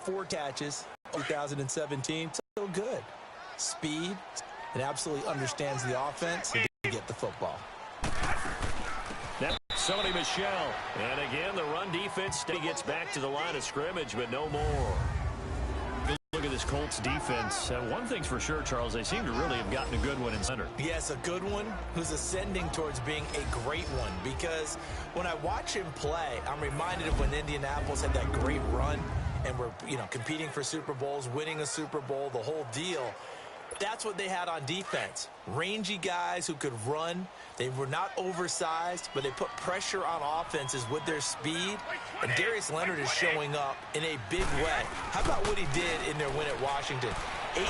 4 catches, 2017. Still good. Speed, and absolutely understands the offense to get the football. That's Sony Michel. And again, the run defense gets back to the line of scrimmage, but no more. Look at this Colts defense. One thing's for sure, Charles, they seem to really have gotten a good one in center. Yes, a good one who's ascending towards being a great one, because when I watch him play, I'm reminded of when Indianapolis had that great run and were, competing for Super Bowls, winning a Super Bowl, the whole deal. That's what they had on defense. Rangy guys who could run. They were not oversized, but they put pressure on offenses with their speed. And Darius Leonard is showing up in a big way. How about what he did in their win at Washington? 18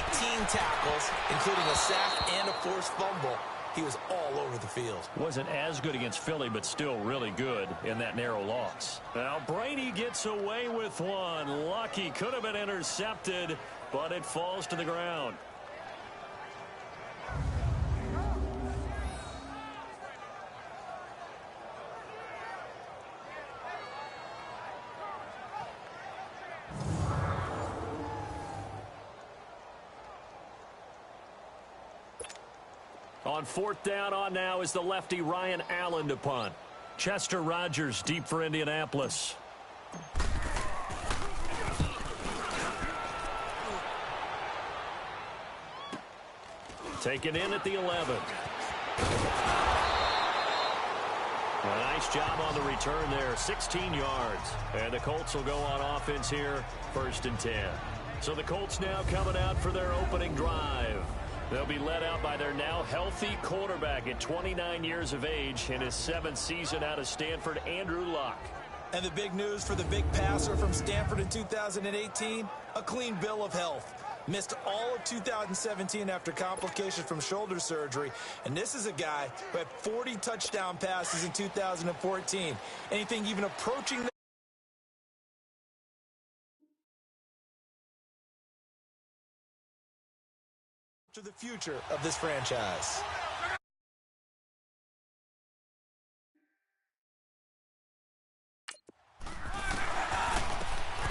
tackles, including a sack and a forced fumble. He was all over the field. Wasn't as good against Philly, but still really good in that narrow loss. Now Brady gets away with one. Lucky, could have been intercepted, but it falls to the ground. On 4th down on now is the lefty Ryan Allen to punt. Chester Rogers deep for Indianapolis. Taken in at the 11. A nice job on the return there, 16 yards. And the Colts will go on offense here, 1st and 10. So the Colts now coming out for their opening drive. They'll be led out by their now healthy quarterback at 29 years of age in his 7th season out of Stanford, Andrew Luck. And the big news for the big passer from Stanford in 2018, a clean bill of health. Missed all of 2017 after complications from shoulder surgery. And this is a guy who had 40 touchdown passes in 2014. Anything even approaching to the future of this franchise.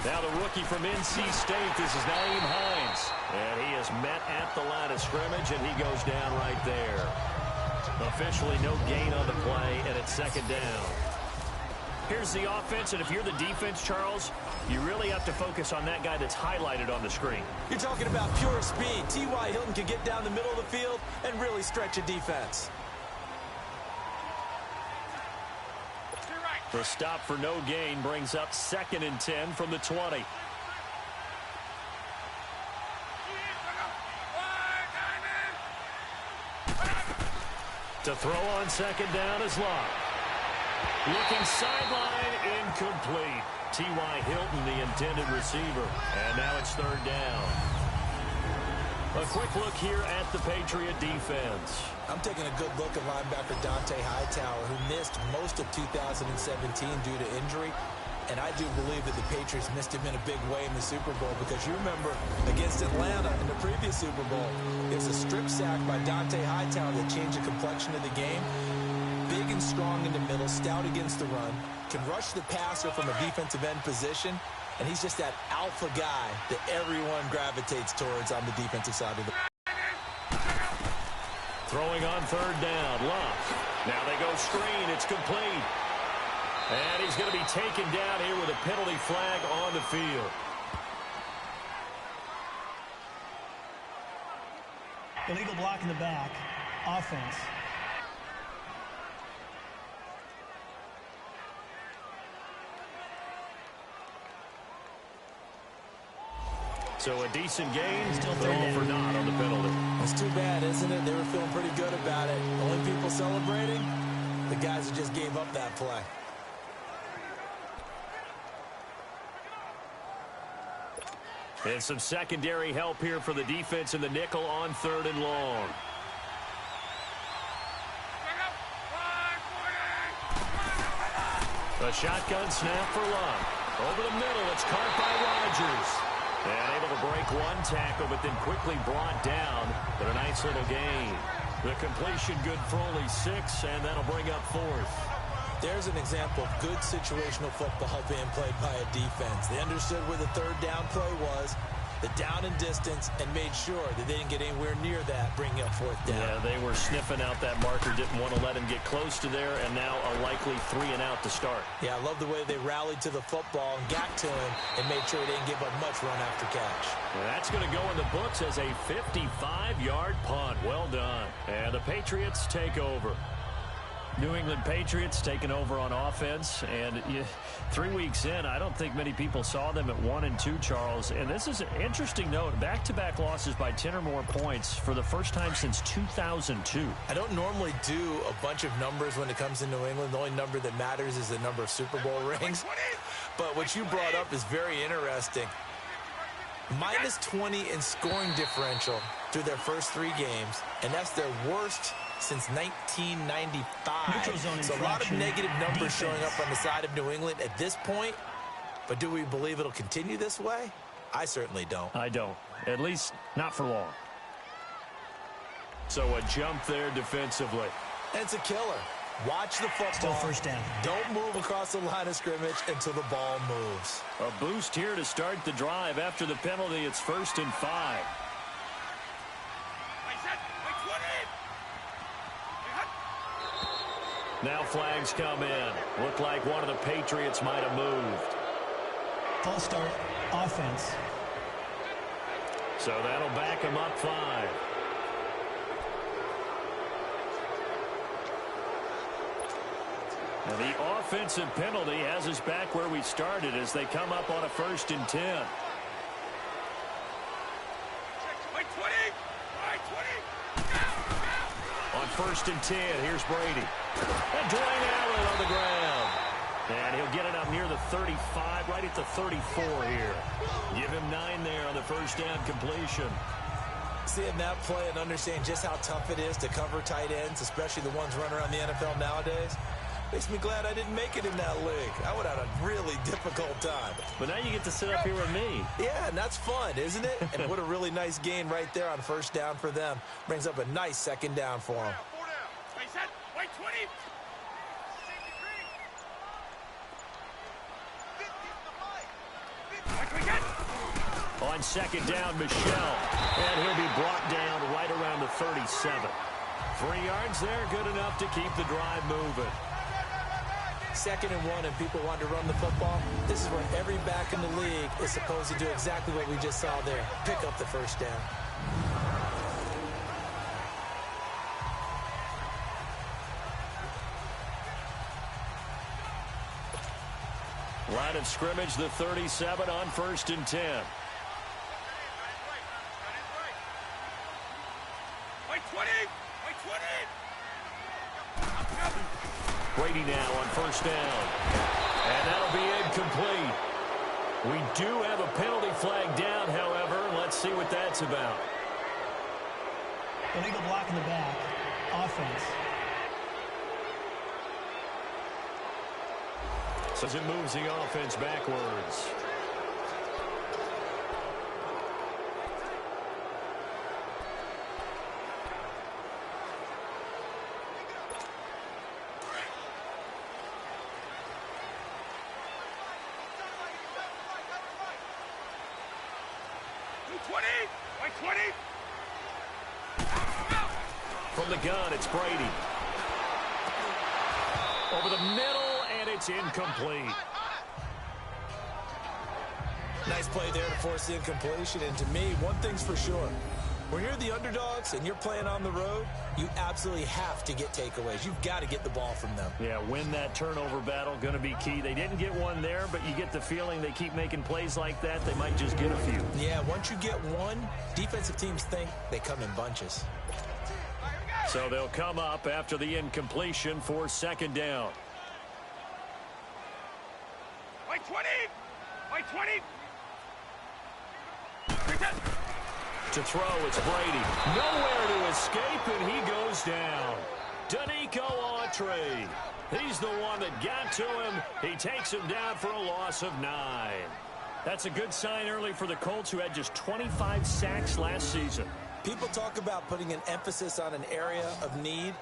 Now the rookie from NC State, this is Naeem Hines. And he is met at the line of scrimmage, and he goes down right there. Officially no gain on the play, and it's 2nd down. Here's the offense, and if you're the defense, Charles, you really have to focus on that guy that's highlighted on the screen. You're talking about pure speed. T.Y. Hilton can get down the middle of the field and really stretch a defense. The stop for no gain brings up 2nd and 10 from the 20. To throw on 2nd down is Luck. Looking sideline, incomplete. T.Y. Hilton, the intended receiver. And now it's 3rd down. A quick look here at the Patriot defense. I'm taking a good look at linebacker Dante Hightower, who missed most of 2017 due to injury. And I do believe that the Patriots missed him in a big way in the Super Bowl, because you remember against Atlanta in the previous Super Bowl, it was a strip sack by Dante Hightower that changed the complexion of the game. Big and strong in the middle, stout against the run, can rush the passer from a defensive end position, and he's just that alpha guy that everyone gravitates towards on the defensive side of the ball. Throwing on 3rd down, Luck. Now they go screen, it's complete. And he's going to be taken down here with a penalty flag on the field. Illegal block in the back, offense. So a decent gain, still but all for naught on the penalty. It's too bad, isn't it? They were feeling pretty good about it. Only people celebrating, the guys who just gave up that play. And some secondary help here for the defense in the nickel on 3rd and long. A shotgun snap for Luck. Over the middle, it's caught by Rogers. And able to break one tackle, but then quickly brought down. But a nice little gain. The completion good for only 6, and that'll bring up 4th. There's an example of good situational football being played by a defense. They understood where the third down play was, the down and distance, and made sure that they didn't get anywhere near that, bringing up fourth down. Yeah, they were sniffing out that marker, didn't want to let him get close to there, and now a likely 3-and-out to start. Yeah, I love the way they rallied to the football and got to him and made sure he didn't give up much run after catch. And that's going to go in the books as a 55-yard punt. Well done. And the Patriots take over. New England Patriots taking over on offense, and 3 weeks in, I don't think many people saw them at 1-2, Charles. And this is an interesting note, back-to-back losses by 10 or more points for the first time since 2002. I don't normally do a bunch of numbers when it comes to New England. The only number that matters is the number of Super Bowl rings. But what you brought up is very interesting. Minus 20 in scoring differential through their first 3 games, and that's their worst since 1995. So a lot of negative numbers showing up on the side of New England at this point. But do we believe it'll continue this way? I certainly don't. I don't. At least not for long. So a jump there defensively. And it's a killer. Watch the football. Still first down. Don't move across the line of scrimmage until the ball moves. A boost here to start the drive. After the penalty, it's 1st and 5. Now flags come in. Looked like one of the Patriots might have moved. False start, offense. So that'll back him up 5. And the offensive penalty has us back where we started as they come up on a 1st and 10. On 1st and 10, here's Brady. And Dwayne Allen on the ground. And he'll get it up near the 35, right at the 34 here. Give him 9 there on the first down completion. Seeing that play and understanding just how tough it is to cover tight ends, especially the ones running around the NFL nowadays, makes me glad I didn't make it in that league. I would have had a really difficult time. But now you get to sit up here with me. Yeah, and that's fun, isn't it? And what a really nice gain right there on first down for them. Brings up a nice second down for them. On second down, Michelle. And he'll be brought down right around the 37. 3 yards there, good enough to keep the drive moving. 2nd and 1 and people want to run the football. This is where every back in the league is supposed to do exactly what we just saw there. Pick up the first down. Line of scrimmage, the 37 on 1st and 10. Brady now on first down. And that'll be incomplete. We do have a penalty flag down, however. Let's see what that's about. Illegal block in the back. Offense. So as it moves the offense backwards. From the gun, it's Brady. Over the middle, and it's incomplete. Nice play there to force the incompletion. And to me, one thing's for sure. When you're the underdogs and you're playing on the road, you absolutely have to get takeaways. You've got to get the ball from them. Yeah, win that turnover battle, going to be key. They didn't get one there, but you get the feeling they keep making plays like that, they might just get a few. Yeah, once you get one, defensive teams think they come in bunches. So they'll come up after the incompletion for second down. White 20! White 20! To throw, it's Brady. Nowhere to escape, and he goes down. Danico Autry. He's the one that got to him. He takes him down for a loss of 9. That's a good sign early for the Colts, who had just 25 sacks last season. People talk about putting an emphasis on an area of need.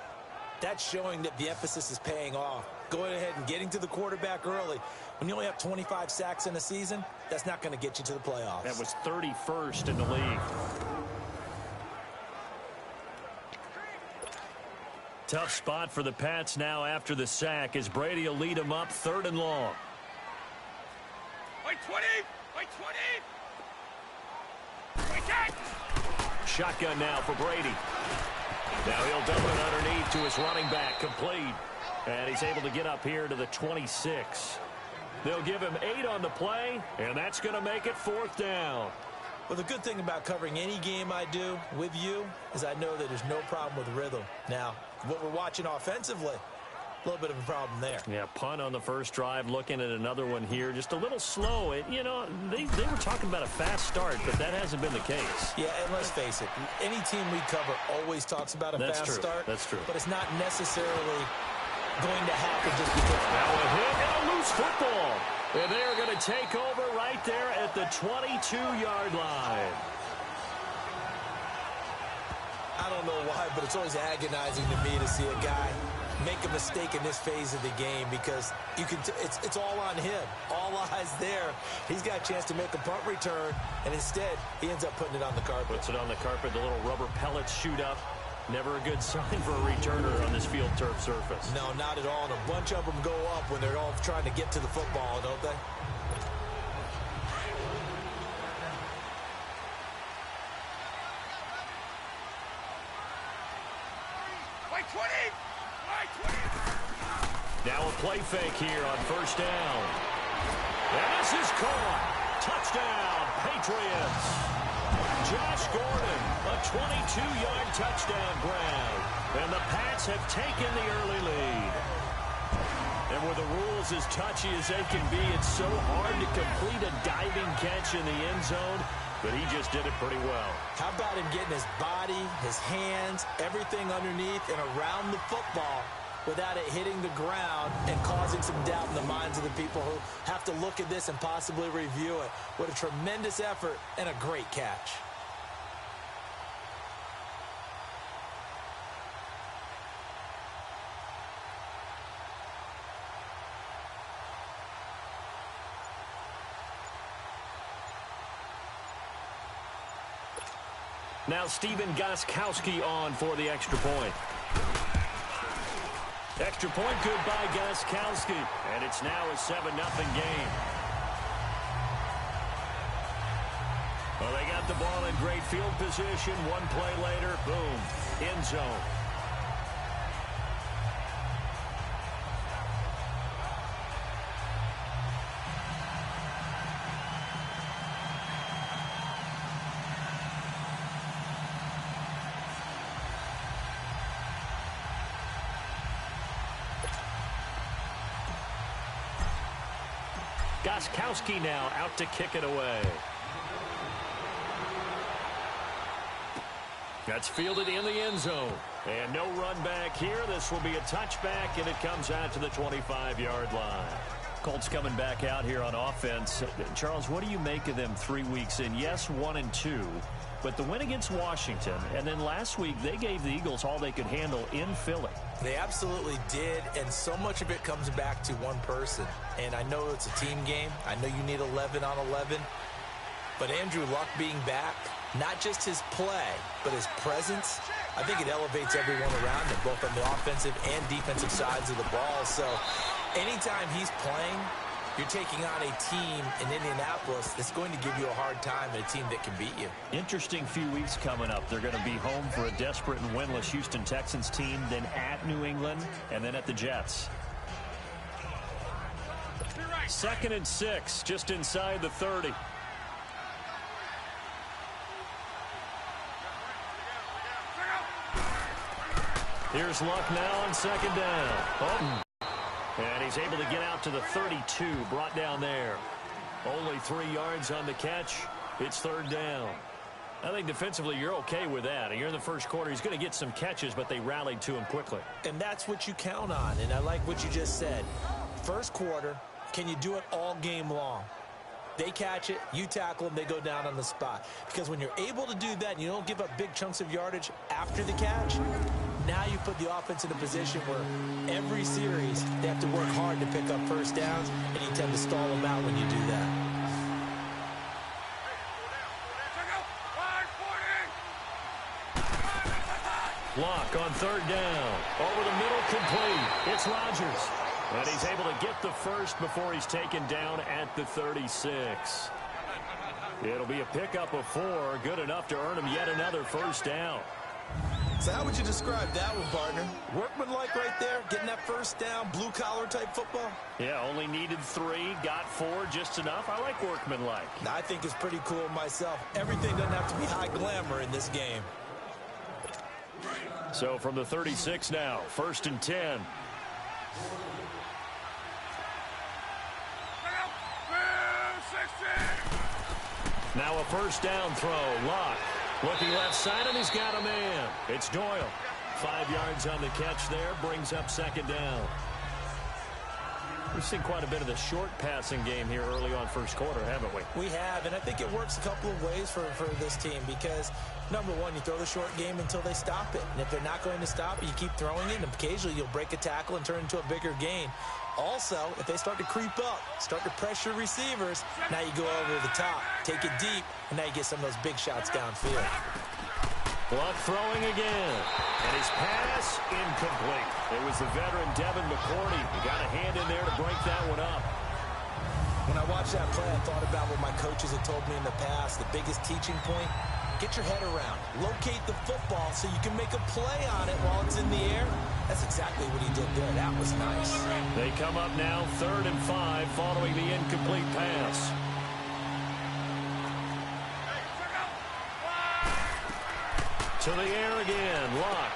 That's showing that the emphasis is paying off. Going ahead and getting to the quarterback early. When you only have 25 sacks in a season, that's not going to get you to the playoffs. That was 31st in the league. Tough spot for the Pats now after the sack as Brady will lead them up 3rd and long. By 20! By 20! By 10! Shotgun now for Brady. Now he'll dump it underneath to his running back, complete. And he's able to get up here to the 26. They'll give him 8 on the play, and that's going to make it 4th down. Well, the good thing about covering any game I do with you is I know that there's no problem with rhythm. Now, what we're watching offensively, a little bit of a problem there. Yeah, punt on the first drive, looking at another one here. Just a little slow. You know, they were talking about a fast start, but that hasn't been the case. Yeah, and let's face it, any team we cover always talks about a fast start. That's true. But it's not necessarily going to happen just because. Now a hit and a loose football. And they're going to take over right there at the 22-yard line. I don't know why, but it's always agonizing to me to see a guy make a mistake in this phase of the game because you can. It's all on him. All eyes there. He's got a chance to make a punt return, and instead he ends up putting it on the carpet. Puts it on the carpet. The little rubber pellets shoot up. Never a good sign for a returner on this field turf surface. No, not at all. And a bunch of them go up when they're all trying to get to the football, don't they? By 20! By 20! Now a play fake here on 1st down. And this is caught. Touchdown, Patriots. Josh Gordon, a 22-yard touchdown grab. And the Pats have taken the early lead. And with the rules as touchy as they can be, it's so hard to complete a diving catch in the end zone, but he just did it pretty well. How about him getting his body, his hands, everything underneath and around the football without it hitting the ground and causing some doubt in the minds of the people who have to look at this and possibly review it. What a tremendous effort and a great catch. Now Stephen Gostkowski on for the extra point. Extra point good by Gostkowski. And it's now a 7-0 game. Well, they got the ball in great field position. One play later, boom, end zone. Gostkowski now out to kick it away. That's fielded in the end zone. And no run back here. This will be a touchback, and it comes out to the 25-yard line. Colts coming back out here on offense. Charles, what do you make of them 3 weeks in? Yes, 1-2, but the win against Washington, and then last week they gave the Eagles all they could handle in Philly. They absolutely did, and so much of it comes back to one person. And I know it's a team game. I know you need 11 on 11. But Andrew Luck being back, not just his play, but his presence, I think it elevates everyone around him, both on the offensive and defensive sides of the ball. So anytime he's playing, you're taking on a team in Indianapolis that's going to give you a hard time and a team that can beat you. Interesting few weeks coming up. They're going to be home for a desperate and winless Houston Texans team, then at New England, and then at the Jets. 2nd and 6, just inside the 30. Here's Luck now on 2nd down. Oh. And he's able to get out to the 32, brought down there. Only 3 yards on the catch. It's 3rd down. I think defensively you're okay with that. And you're in the first quarter. He's going to get some catches, but they rallied to him quickly. And that's what you count on. And I like what you just said. First quarter, can you do it all game long? They catch it, you tackle them, they go down on the spot. Because when you're able to do that and you don't give up big chunks of yardage after the catch, now you put the offense in a position where every series they have to work hard to pick up first downs, and you tend to stall them out when you do that. Lock on third down. Over the middle, complete. It's Rodgers. And he's able to get the first before he's taken down at the 36. It'll be a pickup of 4, good enough to earn him yet another first down. So how would you describe that one, partner? Workmanlike right there, getting that first down, blue-collar type football? Yeah, only needed 3, got 4, just enough. I like workmanlike. I think it's pretty cool myself. Everything doesn't have to be high glamour in this game. So from the 36 now, 1st and 10. Now a first down throw. Lock looking left side, and he's got a man. It's Doyle. 5 yards on the catch there, brings up 2nd down. We've seen quite a bit of the short passing game here early on first quarter, haven't we? We have, and I think it works a couple of ways for this team because, number one, you throw the short game until they stop it. And if they're not going to stop it, you keep throwing it, and occasionally you'll break a tackle and turn it into a bigger gain. Also, if they start to creep up, start to pressure receivers, now you go over the top, take it deep, and now you get some of those big shots downfield. Luck throwing again. And his pass incomplete. It was the veteran Devin McCourty. He got a hand in there to break that one up. When I watched that play, I thought about what my coaches had told me in the past. The biggest teaching point, get your head around. Locate the football so you can make a play on it while it's in the air. That's exactly what he did there. That was nice. They come up now 3rd and 5 following the incomplete pass. To the air again, Luck.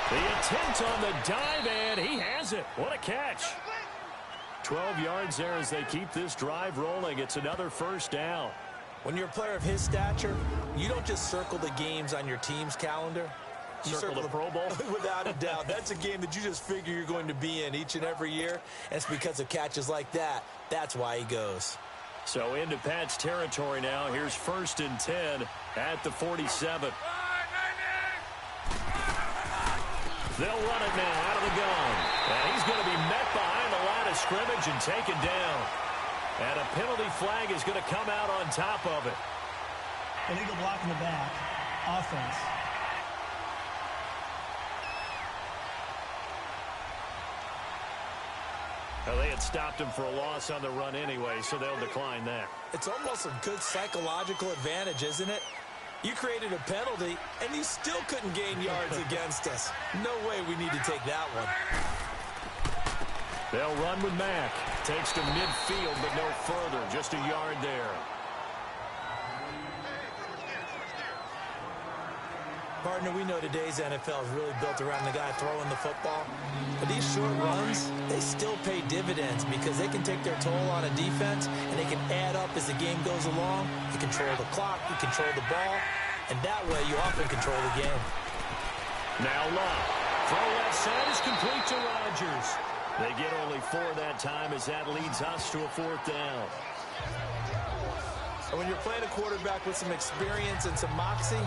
The attempt on the dive, and he has it. What a catch. 12 yards there as they keep this drive rolling. It's another first down. When you're a player of his stature, you don't just circle the games on your team's calendar. You circle the Pro Bowl? Without a doubt. That's a game that you just figure you're going to be in each and every year, and it's because of catches like that. That's why he goes. So into Pat's territory now. Here's 1st and 10 at the 47. They'll run it now out of the gun. And he's going to be met behind the line of scrimmage and taken down. And a penalty flag is going to come out on top of it. Illegal block in the back. Offense. Well, they had stopped him for a loss on the run anyway, so they'll decline that. It's almost a good psychological advantage, isn't it? You created a penalty, and you still couldn't gain yards against us. No way we need to take that one. They'll run with Mack. Takes to midfield, but no further. Just a yard there. Partner, we know today's NFL is really built around the guy throwing the football. But these short runs, they still pay dividends because they can take their toll on a defense, and they can add up as the game goes along. You control the clock, you control the ball, and that way you often control the game. Now Love. Throw left side is complete to Rodgers. They get only 4 that time as that leads us to a 4th down. And when you're playing a quarterback with some experience and some moxie,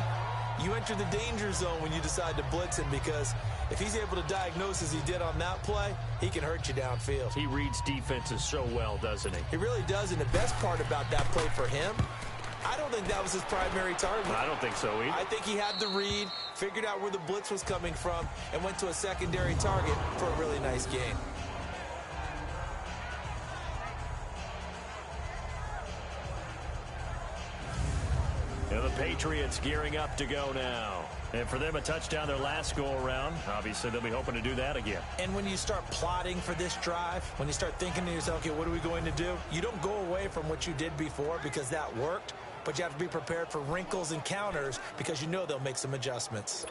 you enter the danger zone when you decide to blitz him because if he's able to diagnose as he did on that play, he can hurt you downfield. He reads defenses so well, doesn't he? He really does, and the best part about that play for him, I don't think that was his primary target. I don't think so either. I think he had the read, figured out where the blitz was coming from, and went to a secondary target for a really nice game. And the Patriots gearing up to go now. And for them, a touchdown their last go-around. Obviously, they'll be hoping to do that again. And when you start plotting for this drive, when you start thinking to yourself, okay, what are we going to do? You don't go away from what you did before because that worked, but you have to be prepared for wrinkles and counters because you know they'll make some adjustments.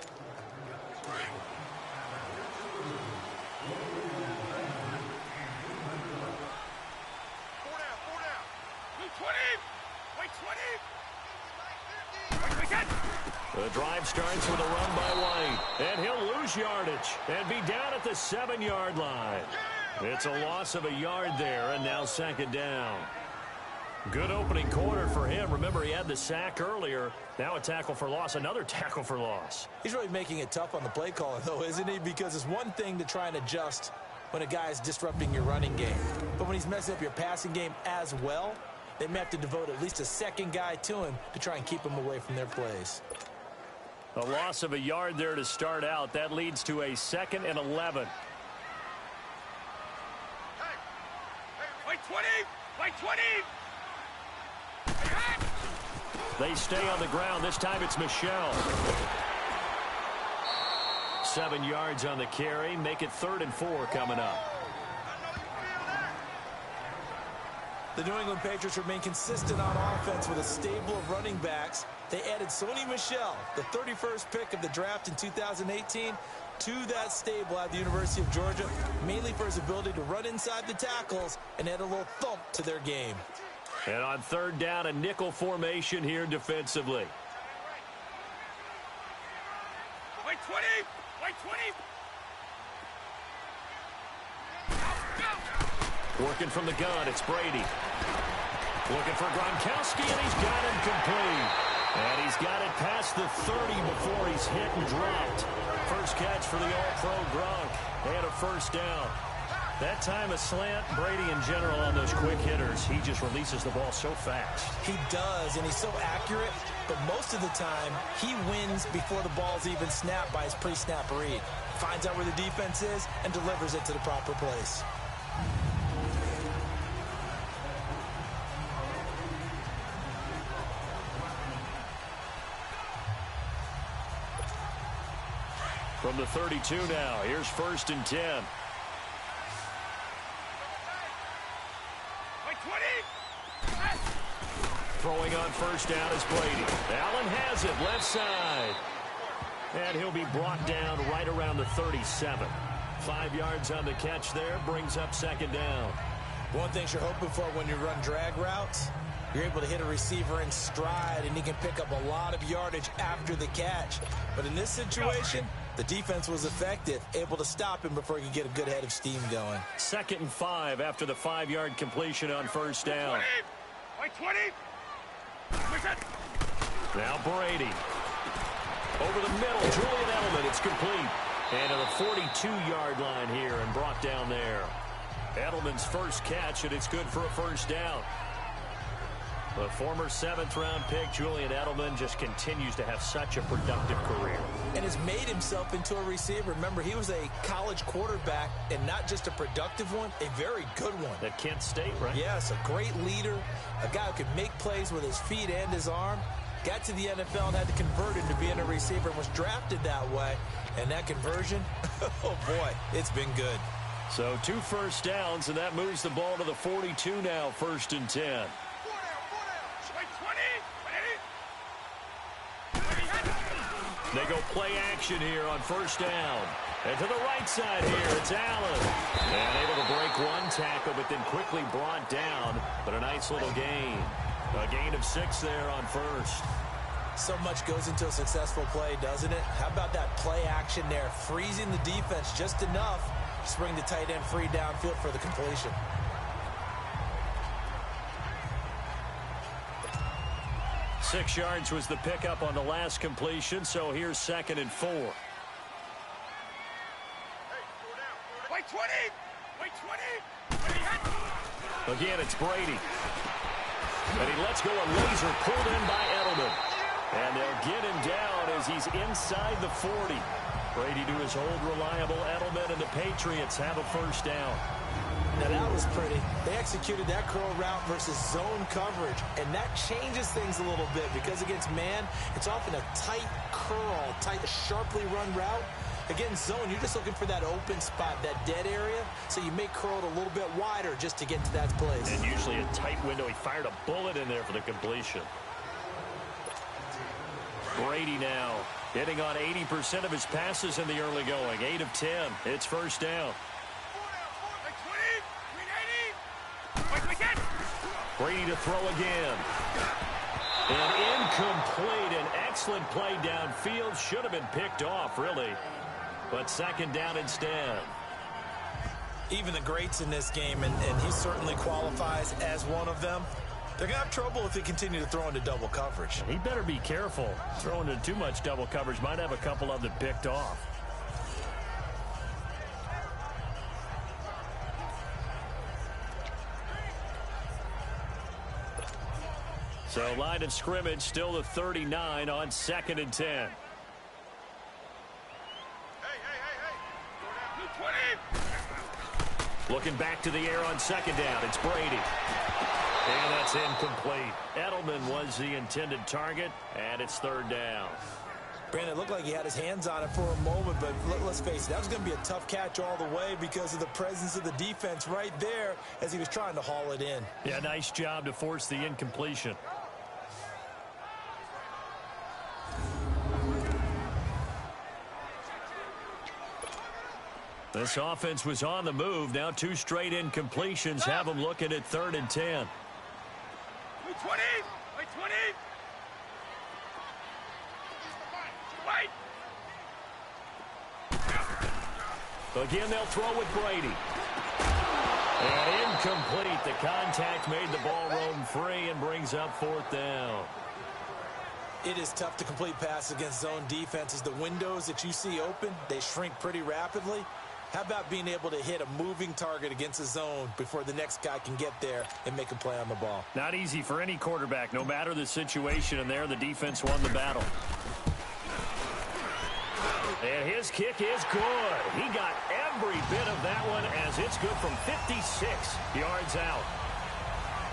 The drive starts with a run by White, and he'll lose yardage and be down at the 7-yard line. It's a loss of a yard there, and now 2nd down. Good opening quarter for him. Remember, he had the sack earlier. Now a tackle for loss, another tackle for loss. He's really making it tough on the play caller, though, isn't he? Because it's one thing to try and adjust when a guy is disrupting your running game. But when he's messing up your passing game as well, they may have to devote at least a second guy to him to try and keep him away from their plays. A loss of a yard there to start out. That leads to a 2nd and 11. By 20! By 20! They stay on the ground. This time it's Michelle. 7 yards on the carry. Make it 3rd and 4 coming up. The New England Patriots remain consistent on offense with a stable of running backs. They added Sony Michel, the 31st pick of the draft in 2018, to that stable at the University of Georgia, mainly for his ability to run inside the tackles and add a little thump to their game. And on 3rd down, a nickel formation here defensively. By 20! By 20! Working from the gun, it's Brady. Looking for Gronkowski, and he's got him complete. And he's got it past the 30 before he's hit and dropped. First catch for the All-Pro Gronk. And a 1st down. That time a slant. Brady in general on those quick hitters, he just releases the ball so fast. He does, and he's so accurate, but most of the time he wins before the ball's even snapped by his pre-snap read. Finds out where the defense is and delivers it to the proper place. From the 32 now, here's 1st and 10. By 20! Throwing on 1st down is Brady. Allen has it, left side. And he'll be brought down right around the 37. 5 yards on the catch there, brings up 2nd down. One thing you're hoping for when you run drag routes, you're able to hit a receiver in stride, and he can pick up a lot of yardage after the catch. But in this situation, the defense was effective, able to stop him before he could get a good head of steam going. 2nd and 5 after the 5-yard completion on 1st down. By 20! Now Brady. Over the middle, Julian Edelman, it's complete. And to the 42-yard line here and brought down there. Edelman's first catch, and it's good for a 1st down. The former 7th-round pick, Julian Edelman, just continues to have such a productive career. And has made himself into a receiver. Remember, he was a college quarterback, and not just a productive one, a very good one. At Kent State, right? Yes, a great leader, a guy who could make plays with his feet and his arm. Got to the NFL and had to convert into being a receiver and was drafted that way. And that conversion, oh boy, it's been good. So 2 1st downs, and that moves the ball to the 42 now, 1st and 10. They go play action here on 1st down. And to the right side here, it's Allen. And able to break one tackle, but then quickly brought down. But a nice little gain. A gain of 6 there on 1st. So much goes into a successful play, doesn't it? How about that play action there? Freezing the defense just enough to bring the tight end free downfield for the completion. Six yards was the pickup on the last completion, so here's 2nd and 4. By 20! By 20! Again, it's Brady. And he lets go a laser pulled in by Edelman. And they'll get him down as he's inside the 40. Brady to his old reliable Edelman, and the Patriots have a 1st down. Now that was pretty. They executed that curl route versus zone coverage, and that changes things a little bit because against man, it's often a tight curl, tight, sharply run route. Against zone, you're just looking for that open spot, that dead area, so you may curl it a little bit wider just to get to that place. And usually a tight window. He fired a bullet in there for the completion. Brady now hitting on 80% of his passes in the early going. 8 of 10. It's 1st down. Brady to throw again. And incomplete. An excellent play downfield. Should have been picked off, really. But 2nd down instead. Even the greats in this game, and he certainly qualifies as one of them, They're going to have trouble if they continue to throw into double coverage. He better be careful. Throwing into too much double coverage might have a couple of them picked off. So line of scrimmage still the 39 on 2nd and 10. Hey. 20. Looking back to the air on 2nd down. It's Brady. And that's incomplete. Edelman was the intended target, and it's 3rd down. Brandon, it looked like he had his hands on it for a moment, but let's face it, that was going to be a tough catch all the way because of the presence of the defense right there as he was trying to haul it in. Yeah, nice job to force the incompletion. This offense was on the move. Now 2 straight incompletions have them looking at 3rd and 10. 20. Wait, 20. Wait. Again, they'll throw with Brady. And incomplete. The contact made the ball roam free and brings up 4th down. It is tough to complete passes against zone defenses. The windows that you see open, they shrink pretty rapidly. How about being able to hit a moving target against a zone before the next guy can get there and make a play on the ball? Not easy for any quarterback, no matter the situation, and there the defense won the battle. And his kick is good. He got every bit of that one as it's good from 56 yards out.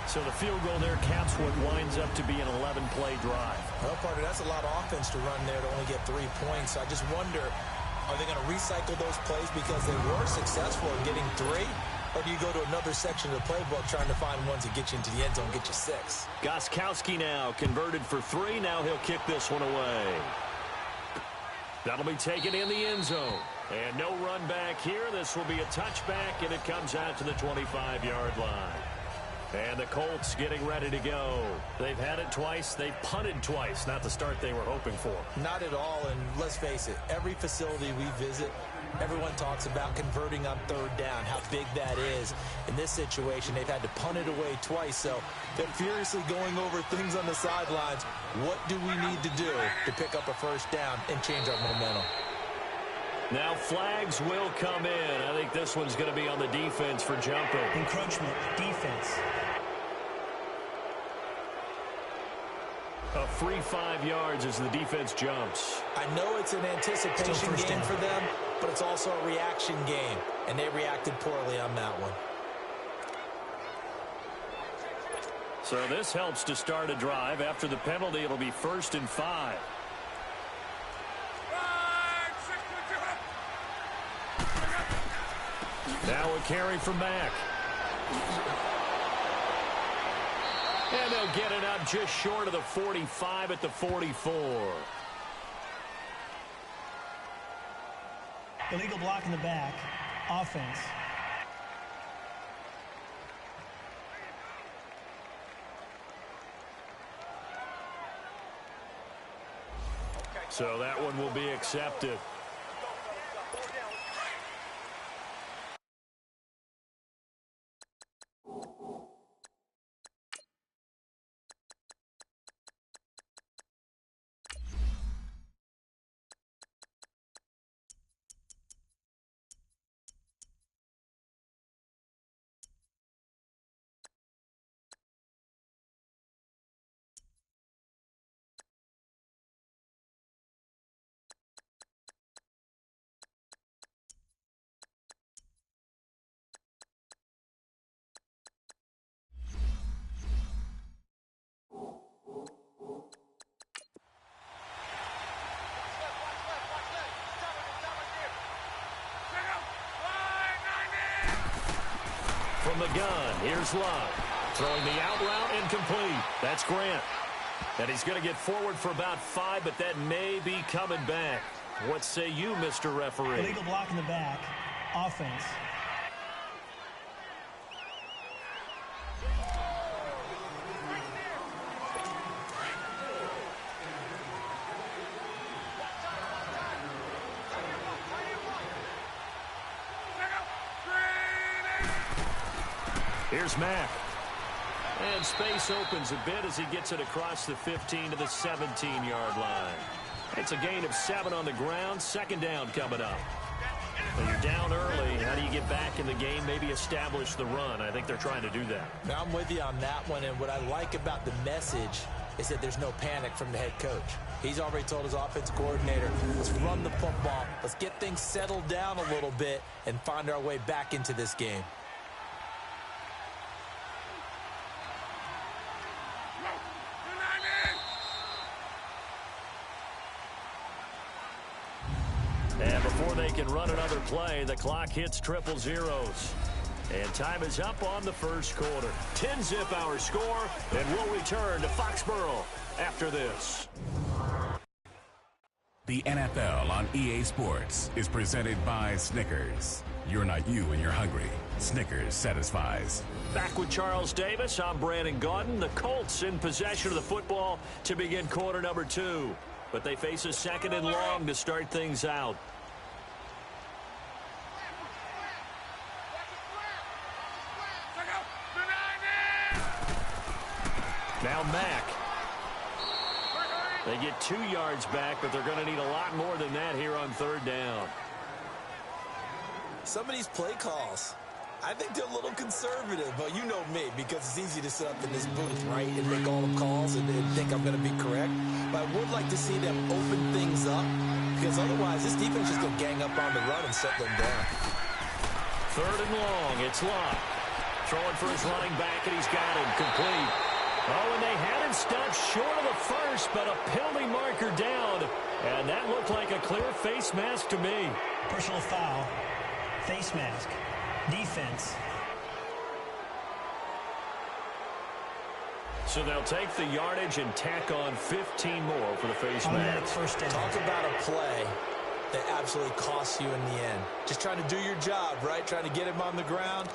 So the field goal there caps what winds up to be an 11-play drive. Well, partner, that's a lot of offense to run there to only get 3 points. I just wonder, are they going to recycle those plays because they were successful in getting 3? Or do you go to another section of the playbook trying to find ones that get you into the end zone, get you 6? Gostkowski now converted for 3. Now he'll kick this one away. That'll be taken in the end zone. And no run back here. This will be a touchback, and it comes out to the 25-yard line. And the Colts getting ready to go. They've had it twice. They've punted twice. Not the start they were hoping for. Not at all, and let's face it, every facility we visit, everyone talks about converting on 3rd down, how big that is. In this situation, they've had to punt it away twice, so they're furiously going over things on the sidelines. What do we need to do to pick up a 1st down and change our momentum? Now flags will come in. I think this one's going to be on the defense for jumping. Encroachment, defense. A free 5 yards as the defense jumps. I know it's an anticipation game for them, but it's also a reaction game, and they reacted poorly on that one. So this helps to start a drive. After the penalty, it'll be 1st and 5. Now a carry from Mack. And they'll get it up just short of the 45 at the 44. Illegal block in the back. Offense. So that one will be accepted. From the gun, here's Love. Throwing the out route incomplete. That's Grant. And he's going to get forward for about 5, but that may be coming back. What say you, Mr. Referee? Illegal block in the back. Offense. Here's Mack. And space opens a bit as he gets it across the 15 to the 17-yard line. It's a gain of 7 on the ground. Second down coming up. When you're down early, how do you get back in the game, maybe establish the run? I think they're trying to do that. Now, I'm with you on that one, and what I like about the message is that there's no panic from the head coach. He's already told his offensive coordinator, let's run the football, let's get things settled down a little bit and find our way back into this game. And before they can run another play, the clock hits triple zeros. And time is up on the first quarter. 10-zip our score, and we'll return to Foxborough after this. The NFL on EA Sports is presented by Snickers. You're not you when you're hungry. Snickers satisfies. Back with Charles Davis, I'm Brandon Gaudin. The Colts in possession of the football to begin quarter number 2. But they face a second and long to start things out. Now Mack. They get 2 yards back, but they're going to need a lot more than that here on third down. Some of these play calls, I think they're a little conservative, but you know me, because it's easy to sit up in this booth, right, and make all the calls and think I'm going to be correct. But I would like to see them open things up, because otherwise this defense is going to gang up on the run and shut them down. Third and long, it's Locke. Throwing for his running back, and he's got him complete. Oh, and they had him stopped short of the first, but a penalty marker down. And that looked like a clear face mask to me. Personal foul. Face mask. Defense. So they'll take the yardage and tack on 15 more for the face mask. First down. Talk about a play that absolutely costs you in the end. Just trying to do your job, right? Trying to get him on the ground.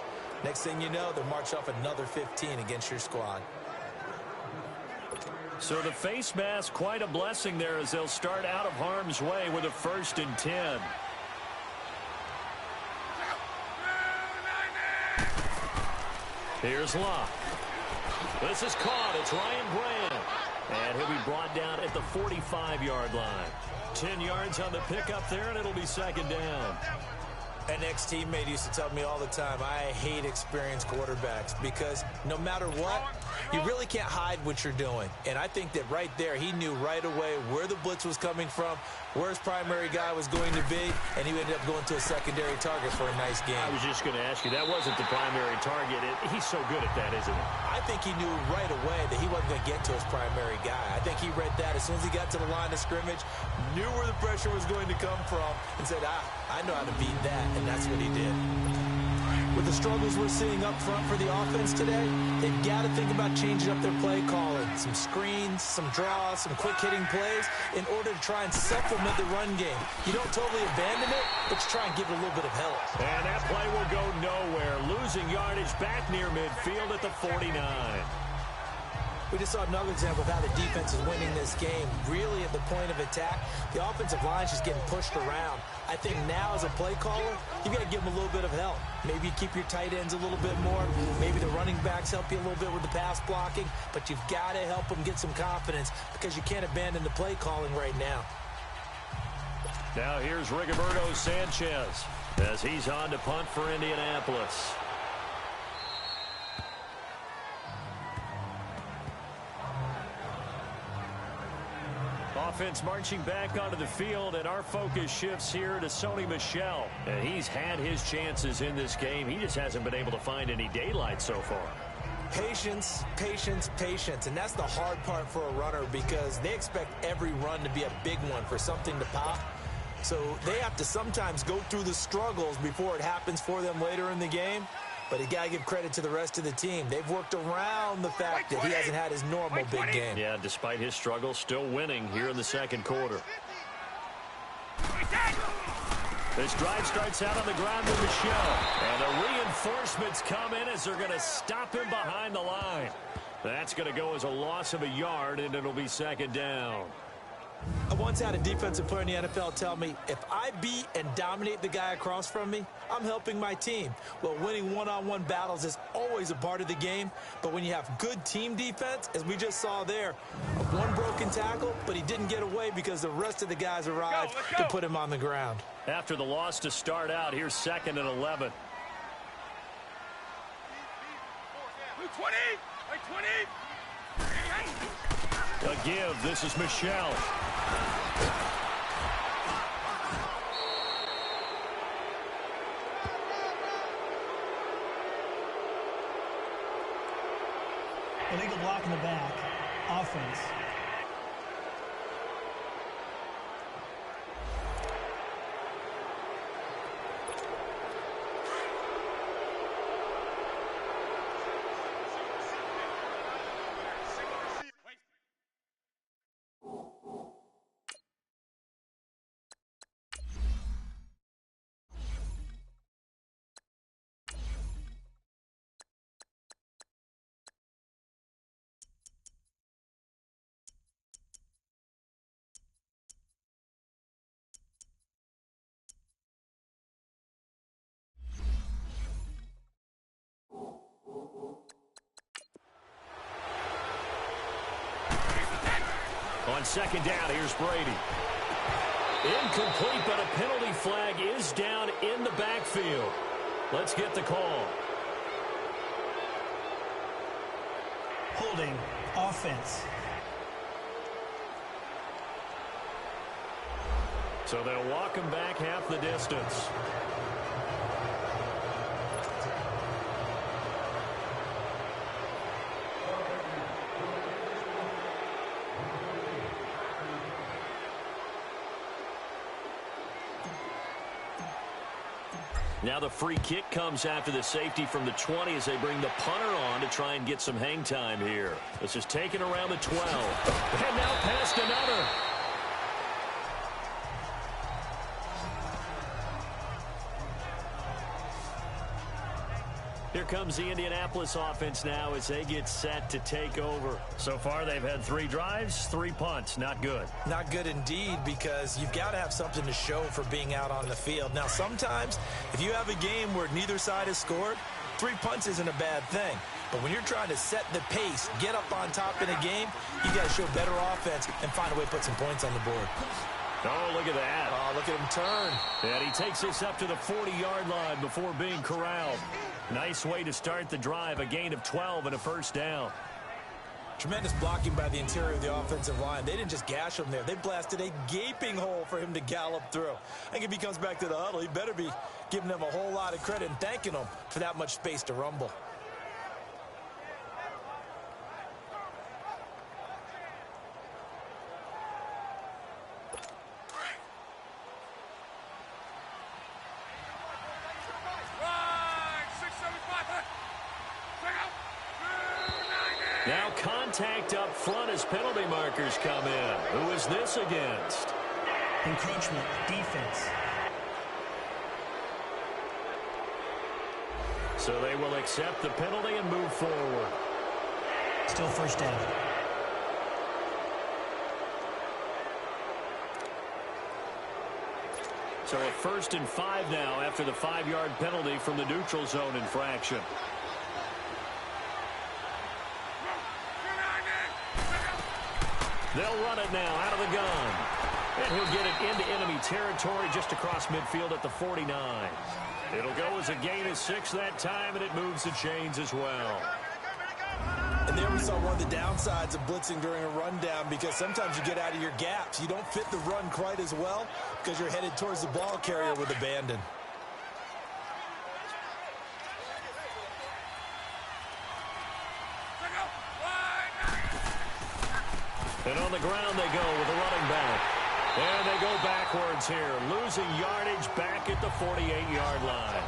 Next thing you know, they'll march off another 15 against your squad. So the face mask, quite a blessing there as they'll start out of harm's way with a 1st and 10. Here's Locke. This is caught. It's Ryan Grant. And he'll be brought down at the 45-yard line. 10 yards on the pickup there, and it'll be second down. An ex-teammate used to tell me all the time, I hate experienced quarterbacks because no matter what, you really can't hide what you're doing. And I think that right there, he knew right away where the blitz was coming from, where his primary guy was going to be, and he ended up going to a secondary target for a nice game. I was just going to ask you, that wasn't the primary target. He's so good at that, isn't he? I think he knew right away that he wasn't going to get to his primary guy. I think he read that as soon as he got to the line of scrimmage, knew where the pressure was going to come from, and said, I know how to beat that, and that's what he did. With the struggles we're seeing up front for the offense today, they've got to think about changing up their play calling. Some screens, some draws, some quick-hitting plays in order to try and supplement the run game. You don't totally abandon it, but you try and give it a little bit of help. And that play will go nowhere, losing yardage back near midfield at the 49. We just saw another example of how the defense is winning this game. Really at the point of attack, the offensive line's just getting pushed around. I think now as a play caller, you got to give them a little bit of help. Maybe you keep your tight ends a little bit more. Maybe the running backs help you a little bit with the pass blocking. But you've got to help them get some confidence because you can't abandon the play calling right now. Now here's Rigoberto Sanchez as he's on to punt for Indianapolis. Offense marching back onto the field, and our focus shifts here to Sony Michel. And he's had his chances in this game. He just hasn't been able to find any daylight so far. Patience, patience, patience. And that's the hard part for a runner because they expect every run to be a big one for something to pop. So they have to sometimes go through the struggles before it happens for them later in the game. But you got to give credit to the rest of the team. They've worked around the fact that he hasn't had his normal big game. Yeah, despite his struggles, still winning here in the second quarter. This drive starts out on the ground with Michel. And the reinforcements come in as they're going to stop him behind the line. That's going to go as a loss of a yard, and it'll be second down. I once had a defensive player in the NFL tell me, if I beat and dominate the guy across from me, I'm helping my team. Well, winning one-on-one battles is always a part of the game, but when you have good team defense, as we just saw there, one broken tackle, but he didn't get away because the rest of the guys arrived to put him on the ground. After the loss to start out, here's 2nd and 11. 20! 20! A give. This is Michelle. Illegal block in the back. Offense. On 2nd down, here's Brady. Incomplete, but a penalty flag is down in the backfield. Let's get the call. Holding. Offense. So they'll walk him back half the distance. Now the free kick comes after the safety from the 20 as they bring the punter on to try and get some hang time here. This is taken around the 12. And now past another. Here comes the Indianapolis offense now as they get set to take over. So far, they've had 3 drives, 3 punts. Not good. Not good indeed, because you've got to have something to show for being out on the field. Now, sometimes, if you have a game where neither side has scored, 3 punts isn't a bad thing. But when you're trying to set the pace, get up on top in a game, you got to show better offense and find a way to put some points on the board. Oh, look at that. Oh, look at him turn. And he takes this up to the 40-yard line before being corralled. Nice way to start the drive, a gain of 12 and a first down. Tremendous blocking by the interior of the offensive line. They didn't just gash him there. They blasted a gaping hole for him to gallop through. I think if he comes back to the huddle, he better be giving them a whole lot of credit and thanking them for that much space to rumble. Now contact up front as penalty markers come in. Who is this against? Encroachment. Defense. So they will accept the penalty and move forward. Still first down. So a 1st and 5 now after the 5-yard penalty from the neutral zone infraction. They'll run it now out of the gun. And he'll get it into enemy territory just across midfield at the 49. It'll go as a gain of 6 that time, and it moves the chains as well. And there we saw one of the downsides of blitzing during a rundown, because sometimes you get out of your gaps. You don't fit the run quite as well because you're headed towards the ball carrier with abandon. And on the ground they go with a running back. And they go backwards here, losing yardage back at the 48-yard line.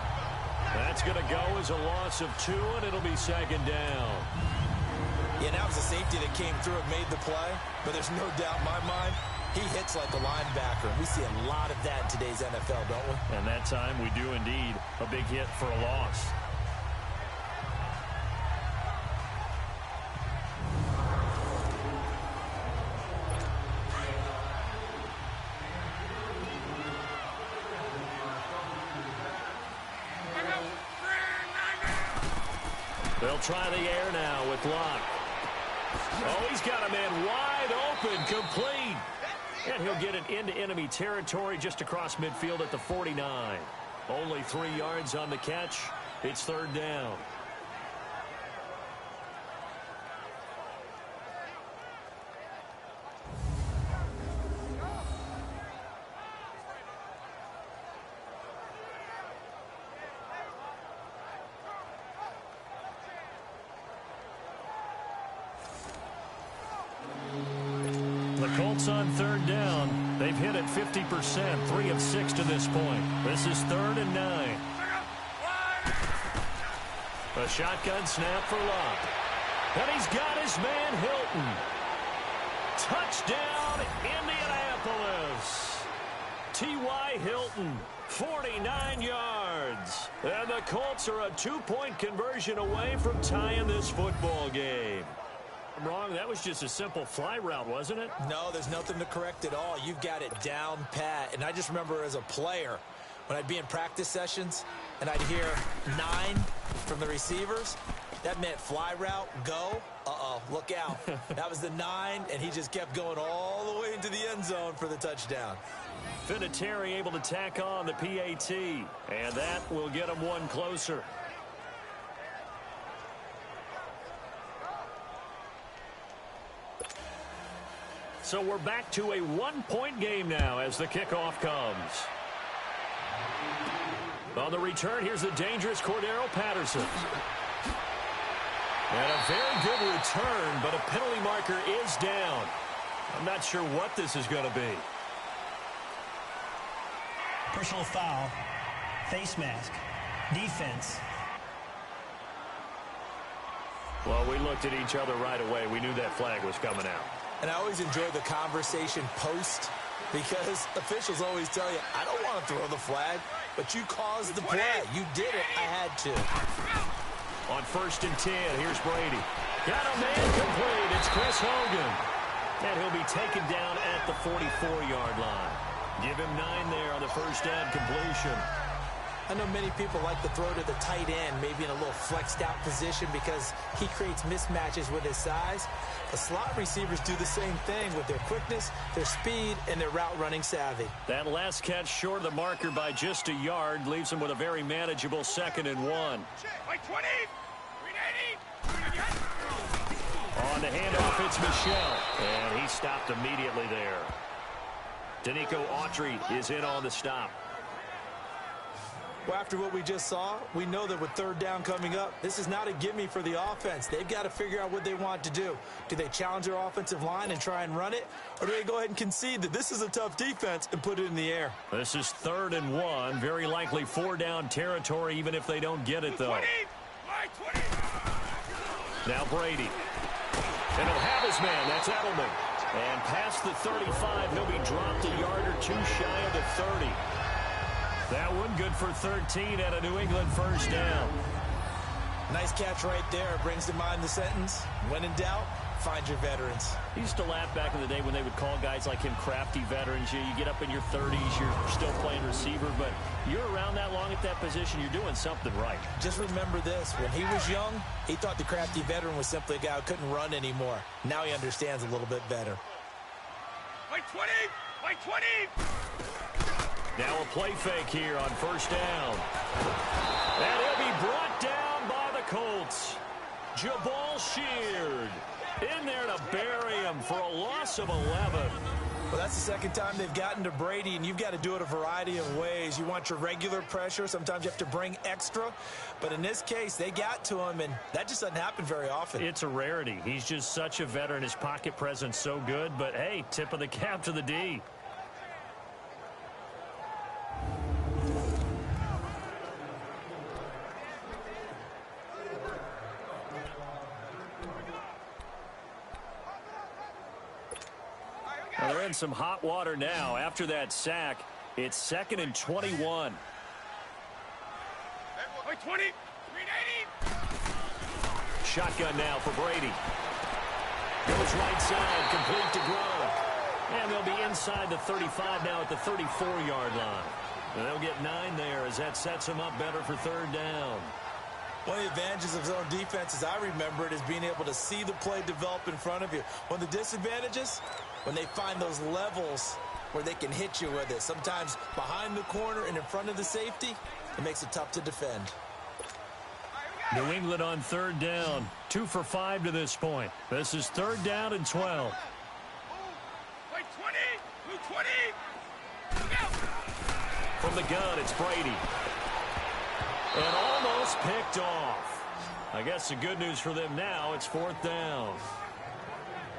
That's going to go as a loss of 2, and it'll be 2nd down. Yeah, now it's a safety that came through and made the play, but there's no doubt in my mind, he hits like a linebacker. We see a lot of that in today's NFL, don't we? And that time we do indeed. A big hit for a loss. They'll try the air now with Luck. Oh, he's got a man wide open, complete. And he'll get it into enemy territory just across midfield at the 49. Only 3 yards on the catch. It's third down. The Colts on third down. They've hit it 50%, 3 of 6 to this point. This is 3rd and 9. A shotgun snap for Luck. And he's got his man Hilton. Touchdown, Indianapolis. T.Y. Hilton, 49 yards. And the Colts are a 2-point conversion away from tying this football game. Wrong. That was just a simple fly route, wasn't it? No, there's nothing to correct at all. You've got it down pat. And I just remember as a player, when I'd be in practice sessions and I'd hear 9 from the receivers, that meant fly route, go. Uh-oh, look out. That was the 9, and he just kept going all the way into the end zone for the touchdown. Vinatieri able to tack on the PAT, and that will get him one closer. So we're back to a 1-point game now as the kickoff comes. On the return, here's the dangerous Cordero Patterson. And a very good return, but a penalty marker is down. I'm not sure what this is going to be. Personal foul, face mask, defense. Well, we looked at each other right away. We knew that flag was coming out. And I always enjoy the conversation post because officials always tell you, I don't want to throw the flag, but you caused the play. You did it. I had to. On 1st and 10, here's Brady. Got a man complete. It's Chris Hogan. And he'll be taken down at the 44-yard line. Give him 9 there on the first down completion. I know many people like to throw to the tight end, maybe in a little flexed out position because he creates mismatches with his size. The slot receivers do the same thing with their quickness, their speed, and their route running savvy. That last catch short of the marker by just a yard leaves him with a very manageable 2nd and 1. By 20, 380. On the handoff, it's Michel. And he stopped immediately there. Danico Autry is in on the stop. Well, after what we just saw, we know that with third down coming up, this is not a gimme for the offense. They've got to figure out what they want to do. Do they challenge their offensive line and try and run it? Or do they go ahead and concede that this is a tough defense and put it in the air? This is 3rd and 1. Very likely 4-down territory, even if they don't get it, though. 20, by 20. Now Brady. And he'll have his man. That's Edelman. And past the 35, he'll be dropped a yard or 2 shy of the 30. That one good for 13 at a New England first down. Nice catch right there. Brings to mind the sentence, when in doubt, find your veterans. I used to laugh back in the day when they would call guys like him crafty veterans. You get up in your 30s, you're still playing receiver, but you're around that long at that position, you're doing something right. Just remember this. When he was young, he thought the crafty veteran was simply a guy who couldn't run anymore. Now he understands a little bit better. By 20, by 20. Now a play fake here on first down. And he'll be brought down by the Colts. Jabal Sheard in there to bury him for a loss of 11. Well, that's the second time they've gotten to Brady, and you've got to do it a variety of ways. You want your regular pressure. Sometimes you have to bring extra. But in this case, they got to him, and that just doesn't happen very often. It's a rarity. He's just such a veteran. His pocket presence so good. But, hey, tip of the cap to the D. Well, they're in some hot water now. After that sack, it's 2nd and 21. By 20, 380. Shotgun now for Brady. Goes right side, complete to Gronk. And they'll be inside the 35 now at the 34-yard line. And they'll get 9 there as that sets them up better for third down. One of the advantages of zone defense, as I remember it, is being able to see the play develop in front of you. One of the disadvantages, when they find those levels where they can hit you with it, sometimes behind the corner and in front of the safety, it makes it tough to defend. New England on third down. 2 for 5 to this point. This is 3rd down and 12. Wait, 20! Blue 20! Look out! From the gun, it's Brady. And almost picked off. I guess the good news for them now, it's 4th down.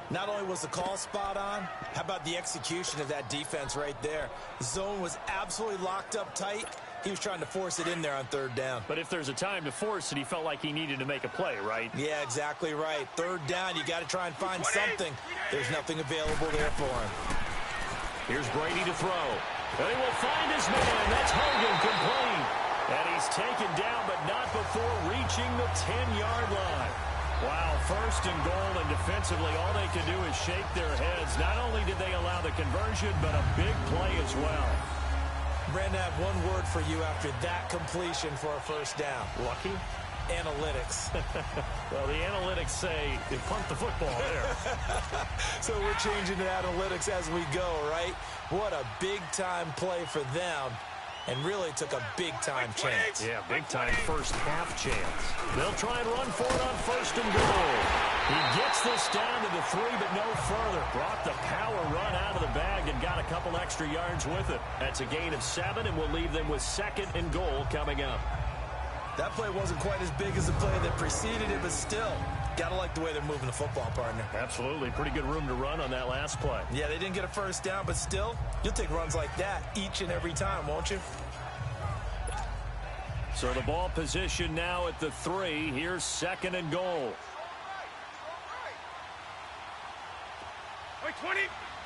Not only was the call spot on, how about the execution of that defense right there? The zone was absolutely locked up tight. He was trying to force it in there on 3rd down. But if there's a time to force it, he felt like he needed to make a play, right? Yeah, exactly right. 3rd down, you got to try and find something. There's nothing available there for him. Here's Brady to throw. And he will find his man. That's Hogan, complete. And he's taken down, but not before reaching the 10-yard line. Wow, 1st and goal, and defensively, all they can do is shake their heads. Not only did they allow the conversion, but a big play as well. Brandon, I have one word for you after that completion for a 1st down. Lucky? Analytics. Well, the analytics say they pumped the football there. So we're changing to analytics as we go, right? What a big-time play for them. And really took a big-time chance. Yeah, big-time first half chance. They'll try and run for it on 1st and goal. He gets this down to the 3, but no further. Brought the power run out of the bag and got a couple extra yards with it. That's a gain of 7, and we'll leave them with 2nd and goal coming up. That play wasn't quite as big as the play that preceded it, but still, gotta like the way they're moving the football, partner. Absolutely. Pretty good room to run on that last play. Yeah, they didn't get a 1st down, but still, you'll take runs like that each and every time, won't you? So the ball position now at the 3. Here's 2nd and goal. Wait, 20!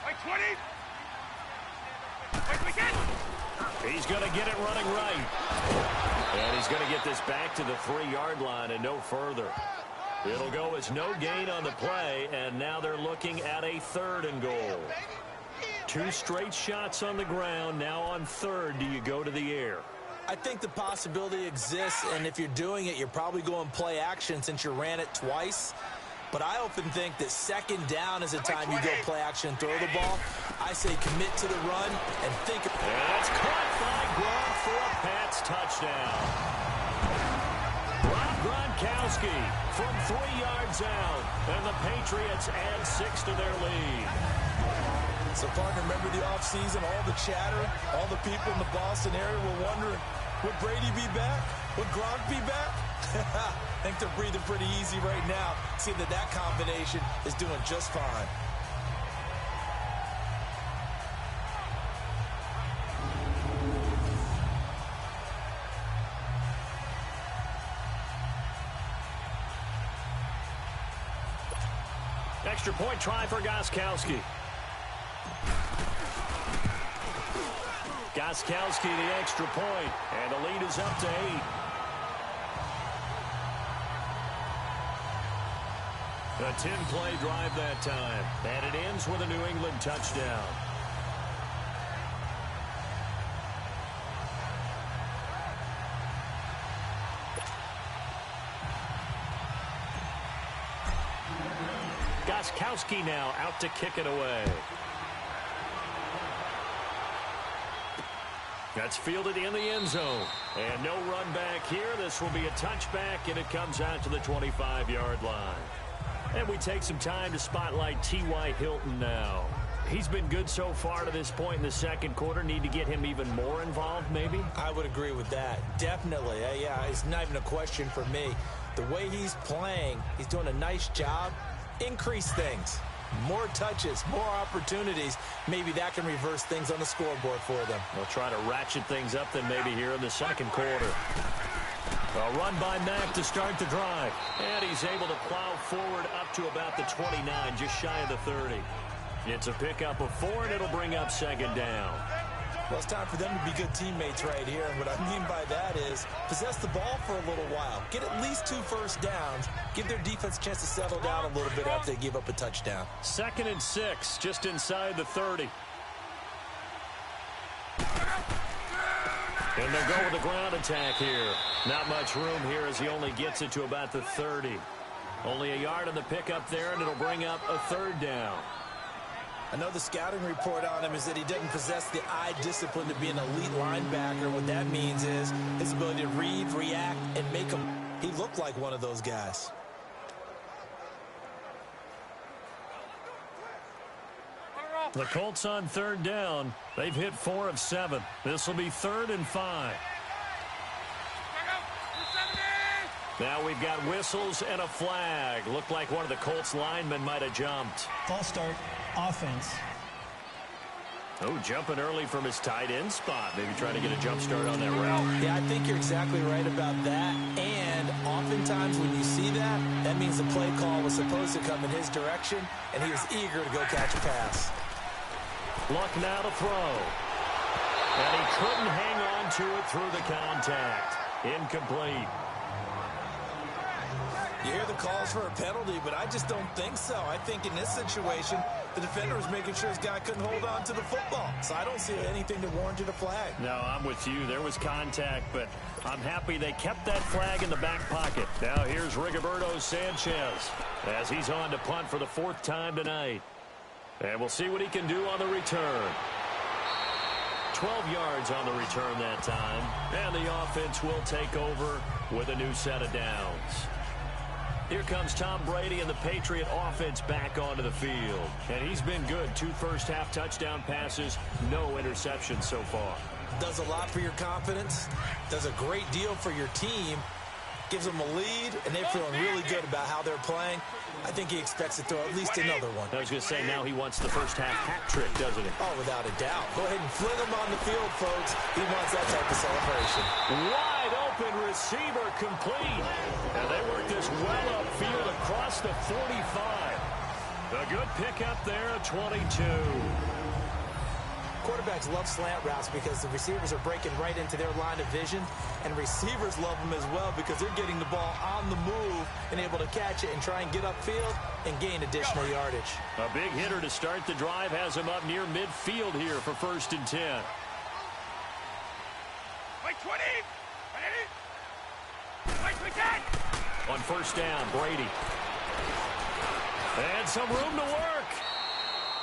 Wait, 20! Wait, we get! He's going to get it running right. And he's going to get this back to the 3-yard line and no further. It'll go as no gain on the play, and now they're looking at a 3rd and goal. 2 straight shots on the ground. Now on 3rd, do you go to the air? I think the possibility exists, and if you're doing it, you're probably going play action since you ran it twice. But I often think that 2nd down is a time you go play action and throw the ball. I say commit to the run and think. And that's caught by Gronk for a Pats touchdown. Rob Gronkowski from 3 yards out, and the Patriots add 6 to their lead. So, partner, remember the offseason, all the chatter, all the people in the Boston area were wondering, would Brady be back? Would Gronk be back? I think they're breathing pretty easy right now, seeing that that combination is doing just fine. Extra point try for Gostkowski. Gostkowski the extra point, and the lead is up to 8. A 10-play drive that time, and it ends with a New England touchdown. Gostkowski now out to kick it away. That's fielded in the end zone. And no run back here. This will be a touchback, and it comes out to the 25-yard line. And we take some time to spotlight T.Y. Hilton now. He's been good so far to this point in the 2nd quarter. Need to get him even more involved, maybe? I would agree with that. Definitely. Yeah, it's not even a question for me. The way he's playing, he's doing a nice job. Increase things. More touches, more opportunities. Maybe that can reverse things on the scoreboard for them. They'll try to ratchet things up then maybe here in the 2nd quarter. A run by Mack to start the drive. And he's able to plow forward up to about the 29, just shy of the 30. It's a pickup of 4, and it'll bring up 2nd down. Well, it's time for them to be good teammates right here. And what I mean by that is possess the ball for a little while. Get at least 2 first downs. Give their defense a chance to settle down a little bit after they give up a touchdown. 2nd and 6, just inside the 30. And they'll go with the ground attack here. Not much room here as he only gets it to about the 30. Only a yard on the pickup there, and it'll bring up a third down. I know the scouting report on him is that he doesn't possess the eye discipline to be an elite linebacker. What that means is his ability to read, react, and make him. He looked like one of those guys. The Colts on third down. They've hit 4 of 7. This will be 3rd and 5. Now we've got whistles and a flag. Looked like one of the Colts linemen might have jumped. False start, offense. Oh, jumping early from his tight end spot. Maybe trying to get a jump start on that route. Yeah, I think you're exactly right about that. And oftentimes when you see that, that means the play call was supposed to come in his direction, and he was eager to go catch a pass. Luck now to throw. And he couldn't hang on to it through the contact. Incomplete. You hear the calls for a penalty, but I just don't think so. I think in this situation, the defender was making sure his guy couldn't hold on to the football. So I don't see anything that warranted a flag. No, I'm with you. There was contact, but I'm happy they kept that flag in the back pocket. Now here's Rigoberto Sanchez as he's on to punt for the 4th time tonight. And we'll see what he can do on the return. 12 yards on the return that time. And the offense will take over with a new set of downs. Here comes Tom Brady and the Patriot offense back onto the field. And he's been good. 2 first-half touchdown passes, no interceptions so far. Does a lot for your confidence. Does a great deal for your team. Gives them a lead, and they're feeling really good about how they're playing. I think he expects to throw at least another one. I was going to say, now he wants the first-half hat trick, doesn't he? Oh, without a doubt. Go ahead and fling him on the field, folks. He wants that type of celebration. Wide open receiver complete. And they work this well upfield across the 45. A good pickup there at 22. Quarterbacks love slant routes because the receivers are breaking right into their line of vision, and receivers love them as well because they're getting the ball on the move and able to catch it and try and get upfield and gain additional yardage. A big hitter to start the drive has him up near midfield here for 1st and 10. Like 20. Like 10. On 1st down, Brady. And some room to work.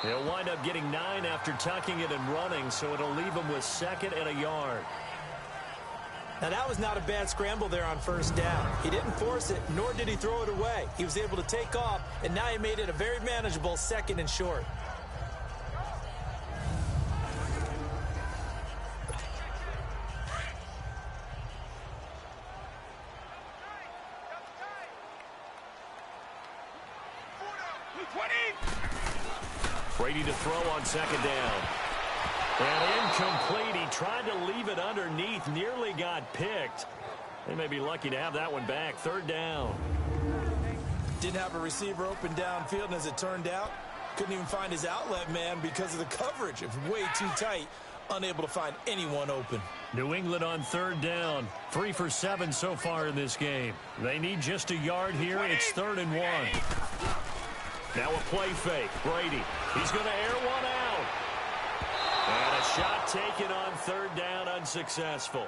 He'll wind up getting 9 after tucking it and running, so it'll leave him with 2nd and a yard. Now, that was not a bad scramble there on 1st down. He didn't force it, nor did he throw it away. He was able to take off, and now he made it a very manageable 2nd and short. Brady to throw on 2nd down. And incomplete. He tried to leave it underneath. Nearly got picked. They may be lucky to have that one back. 3rd down. Didn't have a receiver open downfield, and as it turned out, couldn't even find his outlet man because of the coverage. It was way too tight. Unable to find anyone open. New England on 3rd down. 3 for 7 so far in this game. They need just a yard here. It's 3rd and 1. Now a play fake. Brady. He's going to air one out. And a shot taken on 3rd down, unsuccessful.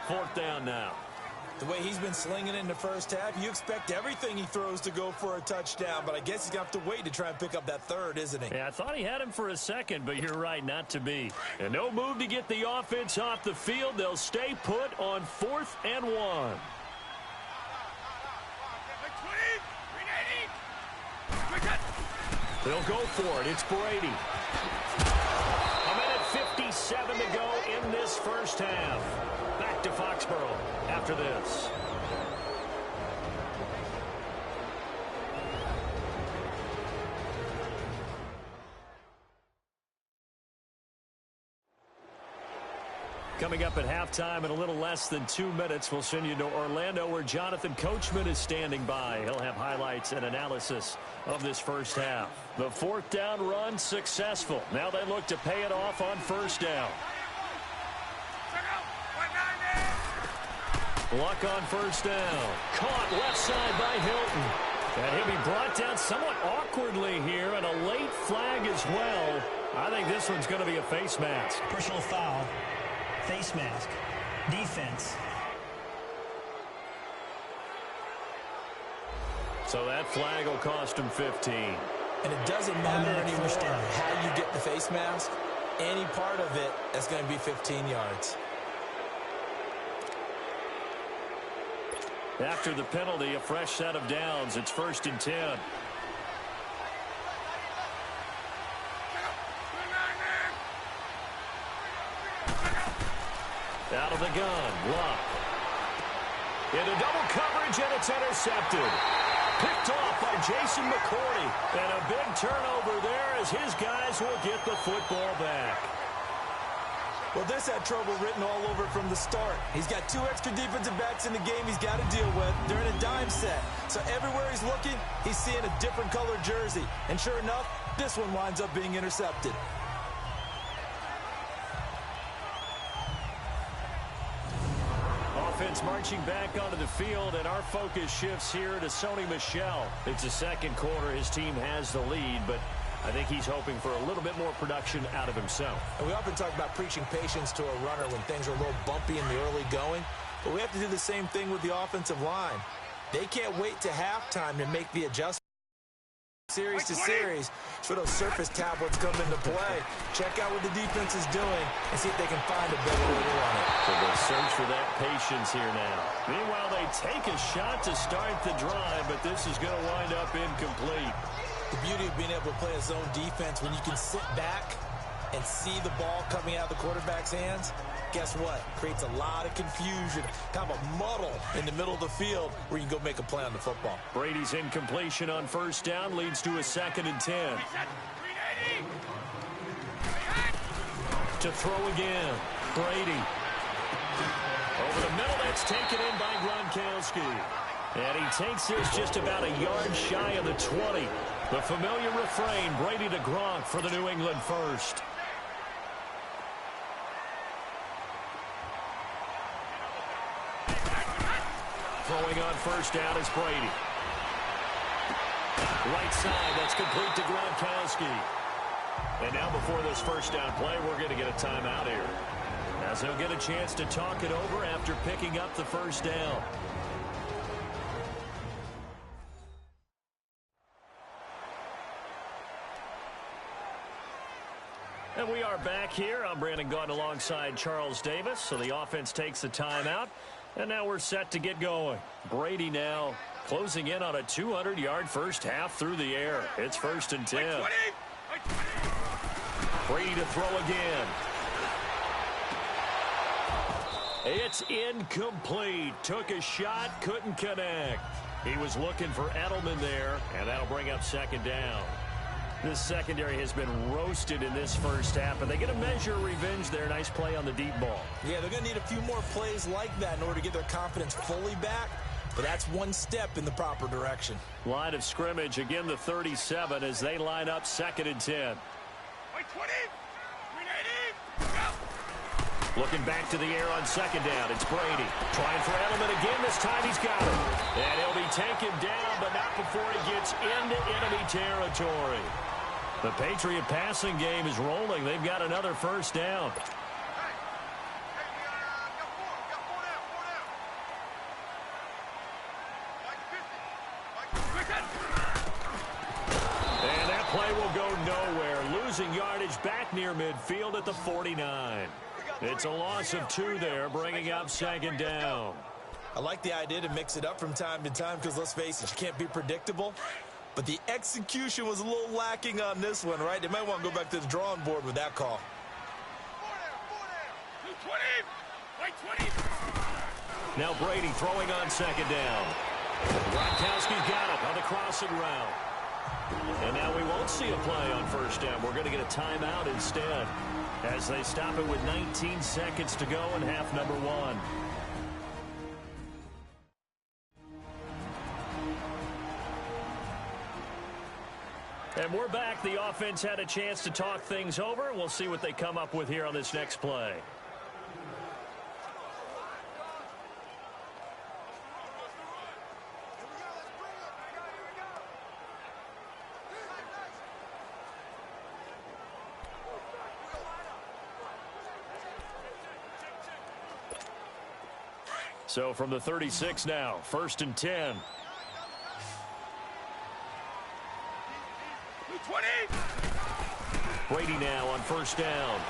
4th down now. The way he's been slinging it in the 1st half, you expect everything he throws to go for a touchdown, but I guess he's going to have to wait to try and pick up that 3rd, isn't he? Yeah, I thought he had him for a second, but you're right, not to be. And no move to get the offense off the field. They'll stay put on 4th and 1. They'll go for it. It's Brady. A minute 57 to go in this 1st half. Back to Foxborough after this. Coming up at halftime in a little less than 2 minutes, we'll send you to Orlando where Jonathan Coachman is standing by. He'll have highlights and analysis of this 1st half. The 4th down run successful. Now they look to pay it off on 1st down. Luck on 1st down. Caught left side by Hilton. And he'll be brought down somewhat awkwardly here, and a late flag as well. I think this one's going to be a face mask. Personal foul. Face mask. Defense. So that flag will cost him 15. And it doesn't matter anymore how you get the face mask. Any part of it, that's going to be 15 yards. After the penalty, a fresh set of downs. It's 1st and 10. Out of the gun, Luck. Into double coverage, and it's intercepted. Picked off by Jason McCourty. And a big turnover there as his guys will get the football back. Well, this had trouble written all over from the start. He's got 2 extra defensive backs in the game he's got to deal with. They're in a dime set. So everywhere he's looking, he's seeing a different colored jersey. And sure enough, this one winds up being intercepted. Offense marching back onto the field, and our focus shifts here to Sony Michel. It's the second quarter. His team has the lead, but I think he's hoping for a little bit more production out of himself. And we often talk about preaching patience to a runner when things are a little bumpy in the early going, but we have to do the same thing with the offensive line. They can't wait to halftime to make the adjustment. Series to series, so those surface tablets come into play. Check out what the defense is doing and see if they can find a better way to run it. So they'll search for that patience here now. Meanwhile, they take a shot to start the drive, but this is going to wind up incomplete. The beauty of being able to play a zone defense when you can sit back and see the ball coming out of the quarterback's hands, guess what? Creates a lot of confusion, kind of a muddle in the middle of the field where you can go make a play on the football. Brady's incompletion on 1st down leads to a 2nd and 10. To throw again, Brady. Over the middle, that's taken in by Gronkowski. And he takes this just about a yard shy of the 20. The familiar refrain, Brady to Gronk for the New England first. Throwing on 1st down is Brady. Right side, that's complete to Gronkowski. And now before this 1st down play, we're going to get a timeout here, as he'll get a chance to talk it over after picking up the 1st down. And we are back here. I'm Brandon Gaudin alongside Charles Davis. So the offense takes a timeout. And now we're set to get going. Brady now closing in on a 200-yard first half through the air. It's 1st and 10. Brady to throw again. It's incomplete. Took a shot, couldn't connect. He was looking for Edelman there, and that'll bring up 2nd down. This secondary has been roasted in this first half, and they get a measure of revenge there. Nice play on the deep ball. Yeah, they're going to need a few more plays like that in order to get their confidence fully back, but that's one step in the proper direction. Line of scrimmage, again the 37 as they line up 2nd and 10. Looking back to the air on 2nd down, it's Brady. Trying for Edelman again, this time he's got it. And he'll be taken down, but not before he gets into enemy territory. The Patriot passing game is rolling. They've got another 1st down. And that play will go nowhere. Losing yardage back near midfield at the 49. It's a loss of 2 there, bringing up 2nd down. I like the idea to mix it up from time to time because, let's face it, you can't be predictable. But the execution was a little lacking on this one, right? They might want to go back to the drawing board with that call. Now Brady throwing on 2nd down. Gronkowski's got it on the crossing route. And now we won't see a play on 1st down. We're going to get a timeout instead, as they stop it with 19 seconds to go in half number 1. And we're back. The offense had a chance to talk things over. We'll see what they come up with here on this next play. So from the 36 now, 1st and 10. 20. Brady now on 1st down.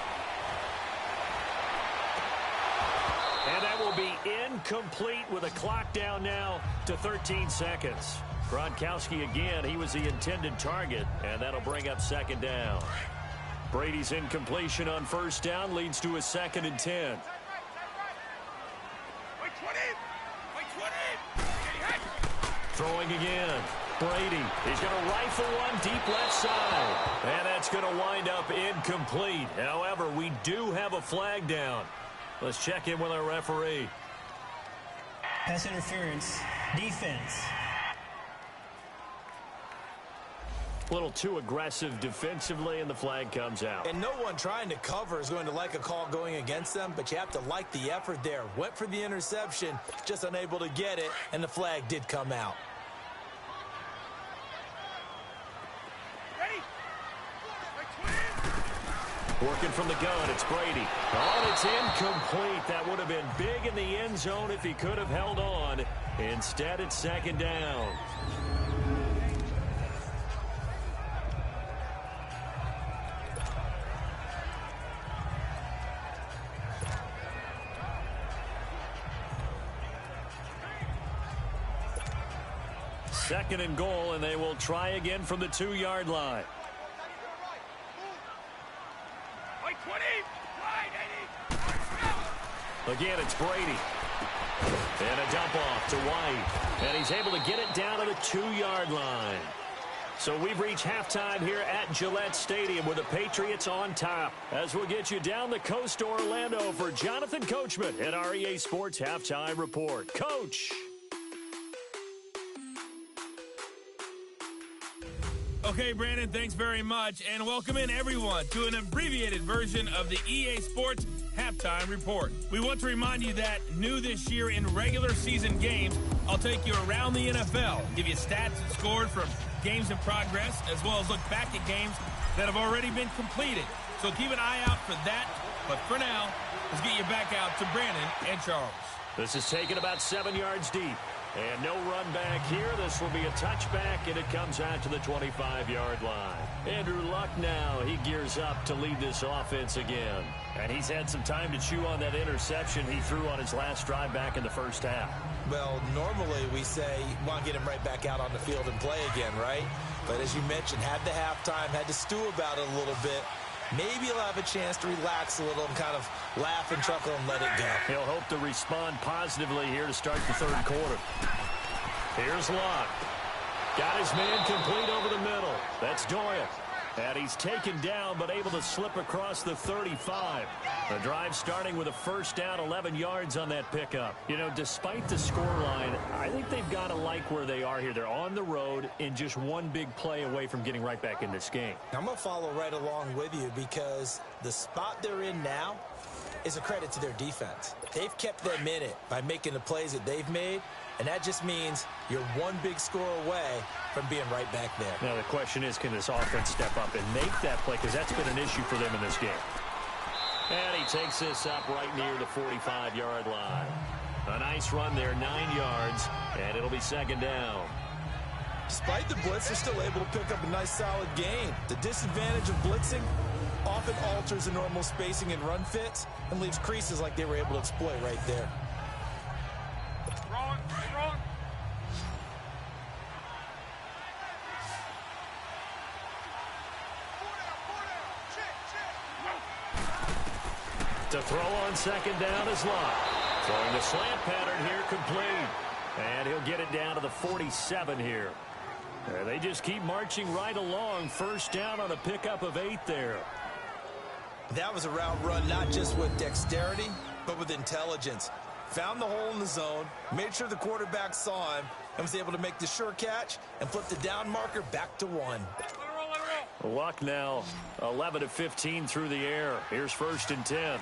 And that will be incomplete with a clock down now to 13 seconds. Gronkowski again, he was the intended target, and that'll bring up 2nd down. Brady's incompletion on 1st down leads to a 2nd and 10. Wait 20. Wait 20. Throwing again. Brady, he's going to rifle one deep left side. And that's going to wind up incomplete. However, we do have a flag down. Let's check in with our referee. Pass interference. Defense. A little too aggressive defensively, and the flag comes out. And no one trying to cover is going to like a call going against them, but you have to like the effort there. Went for the interception, just unable to get it, and the flag did come out. Ready? Wait 20. Working from the gun, it's Brady. Oh, it's incomplete. That would have been big in the end zone if he could have held on. Instead, it's 2nd down. Second and goal, and they will try again from the 2-yard line. Wait 20. Wide 80. Again, it's Brady. And a dump off to White. And he's able to get it down to the 2-yard line. So we've reached halftime here at Gillette Stadium with the Patriots on top. As we'll get you down the coast to Orlando for Jonathan Coachman at our EA Sports Halftime Report. Coach! Okay, Brandon, thanks very much, and welcome in everyone to an abbreviated version of the EA Sports Halftime Report. We want to remind you that new this year in regular season games, I'll take you around the NFL, give you stats and scores from games in progress, as well as look back at games that have already been completed. So keep an eye out for that, but for now, let's get you back out to Brandon and Charles. This is taken about 7 yards deep. And no run back here. This will be a touchback, and it comes out to the 25-yard line. Andrew Luck now, he gears up to lead this offense again. And he's had some time to chew on that interception he threw on his last drive back in the first half. Well, normally we say you want to get him right back out on the field and play again, right? But as you mentioned, had the halftime, had to stew about it a little bit. Maybe he'll have a chance to relax a little and kind of laugh and chuckle and let it go. He'll hope to respond positively here to start the 3rd quarter. Here's Locke. Got his man complete over the middle. That's Doyle. And he's taken down but able to slip across the 35. The drive starting with a 1st down, 11 yards on that pickup. You know, despite the scoreline, I think they've got to like where they are here. They're on the road and just one big play away from getting right back in this game. I'm going to follow right along with you because the spot they're in now is a credit to their defense. They've kept them in it by making the plays that they've made, and that just means you're one big score away from being right back there. Now, the question is, can this offense step up and make that play? Because that's been an issue for them in this game. And he takes this up right near the 45-yard line. A nice run there, 9 yards, and it'll be 2nd down. Despite the blitz, they're still able to pick up a nice, solid gain. The disadvantage of blitzing often alters the normal spacing and run fits and leaves creases like they were able to exploit right there. Wrong. To throw on 2nd down is Locke. Throwing the slant pattern here complete. And he'll get it down to the 47 here. They just keep marching right along. 1st down on a pickup of 8 there. That was a route run not just with dexterity, but with intelligence. Found the hole in the zone, made sure the quarterback saw him, and was able to make the sure catch and flip the down marker back to 1. Luck now 11 of 15 through the air. Here's 1st and 10.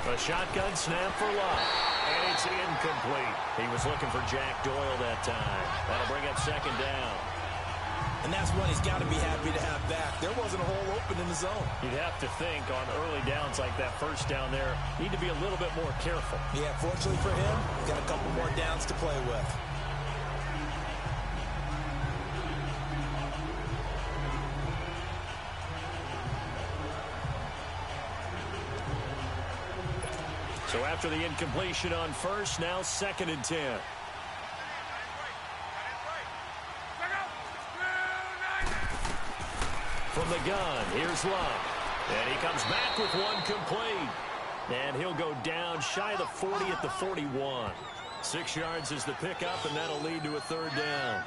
A shotgun snap for Luck. And it's incomplete. He was looking for Jack Doyle that time. That'll bring up 2nd down. And that's one he's got to be happy to have back. There wasn't a hole open in the zone. You'd have to think on early downs like that first down there, need to be a little bit more careful. Yeah, fortunately for him, got a couple more downs to play with. So after the incompletion on first, now 2nd and 10. From the gun, here's Love. And he comes back with one complete. And he'll go down shy of the 40 at the 41. 6 yards is the pickup, and that'll lead to a 3rd down.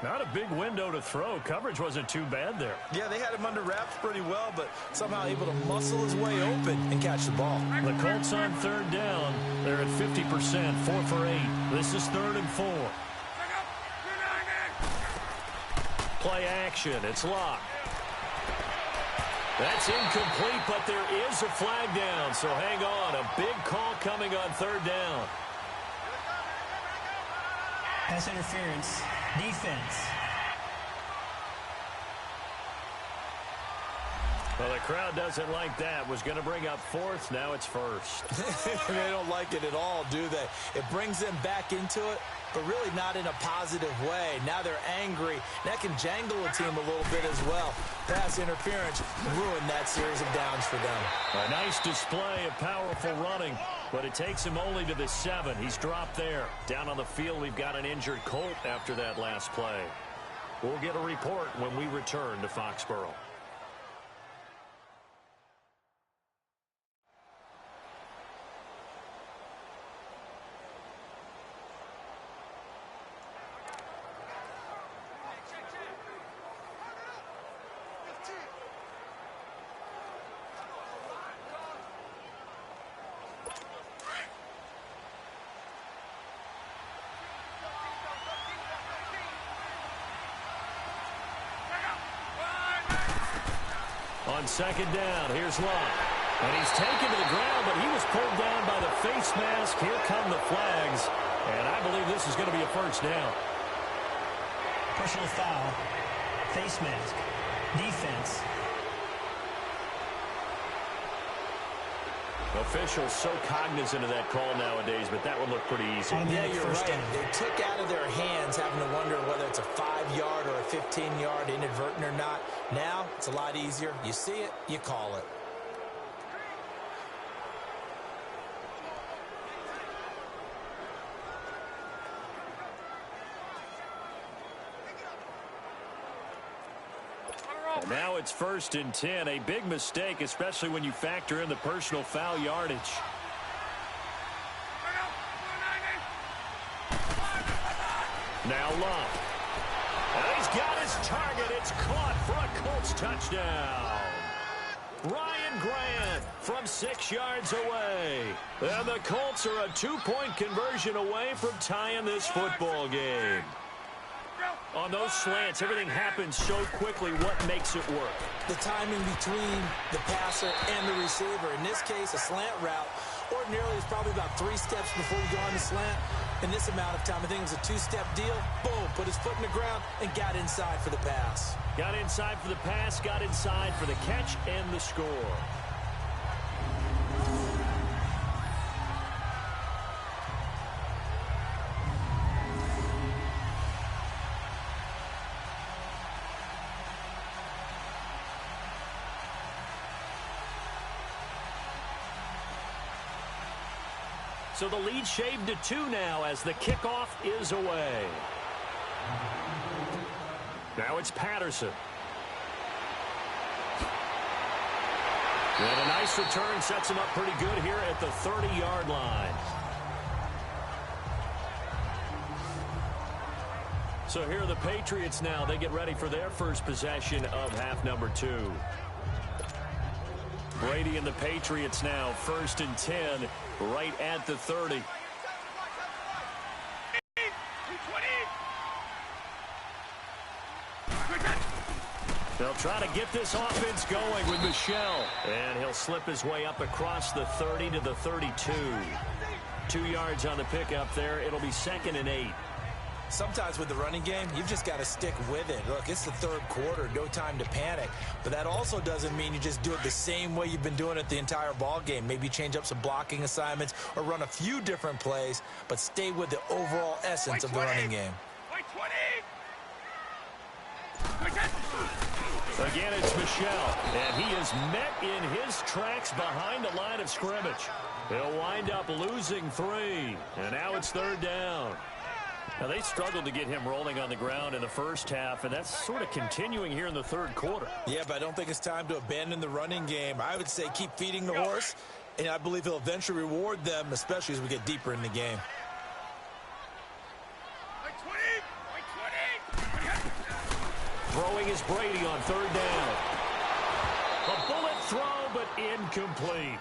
Not a big window to throw. Coverage wasn't too bad there. Yeah, they had him under wraps pretty well, but somehow able to muscle his way open and catch the ball. The Colts on 3rd down. They're at 50%, 4 for 8. This is 3rd and 4. Play action. It's locked. That's incomplete, but there is a flag down, so hang on. A big call coming on 3rd down. Pass interference. Defense. Well, the crowd doesn't like that. Was going to bring up 4th. Now it's 1st. They don't like it at all, do they? It brings them back into it, but really not in a positive way. Now they're angry. That can jangle a team a little bit as well. Pass interference ruined that series of downs for them. A nice display of powerful running, but it takes him only to the 7. He's dropped there. Down on the field, we've got an injured Colt after that last play. We'll get a report when we return to Foxborough. On 2nd down, here's Love. And he's taken to the ground, but he was pulled down by the face mask. Here come the flags. And I believe this is going to be a 1st down. Personal foul. Face mask. Defense. Officials so cognizant of that call nowadays, but that would look pretty easy. Yeah, you're right. They took out of their hands having to wonder whether it's a 5-yard or a 15-yard inadvertent or not. Now, it's a lot easier. You see it, you call it. And now it's 1st and 10. A big mistake, especially when you factor in the personal foul yardage. Now Love. And he's got his target. It's caught for a Colts touchdown. Ryan Grant from 6 yards away. And the Colts are a 2-point conversion away from tying this football game. On those slants, everything happens so quickly. What makes it work? The timing between the passer and the receiver. In this case, a slant route. Ordinarily, it's probably about 3 steps before you go on the slant. In this amount of time, I think it was a 2-step deal. Boom, put his foot in the ground and got inside for the pass. Got inside for the pass, got inside for the catch and the score. So the lead shaved to 2 now as the kickoff is away. Now it's Patterson. And a nice return sets him up pretty good here at the 30-yard line. So here are the Patriots now. They get ready for their first possession of half number 2. Brady and the Patriots now, 1st and 10, right at the 30. They'll try to get this offense going with Michel. And he'll slip his way up across the 30 to the 32. 2 yards on the pickup there. It'll be 2nd and 8. Sometimes with the running game, you've just got to stick with it. Look, it's the third quarter, no time to panic. But that also doesn't mean you just do it the same way you've been doing it the entire ball game. Maybe change up some blocking assignments or run a few different plays, but stay with the overall essence of the running game. Again, it's Michel, and he is met in his tracks behind the line of scrimmage. He'll wind up losing 3, and now it's third down. Now, they struggled to get him rolling on the ground in the first half, and that's sort of continuing here in the third quarter. Yeah, but I don't think it's time to abandon the running game. I would say keep feeding the horse, and I believe he'll eventually reward them, especially as we get deeper in the game. Throwing is Brady on third down. A bullet throw, but incomplete.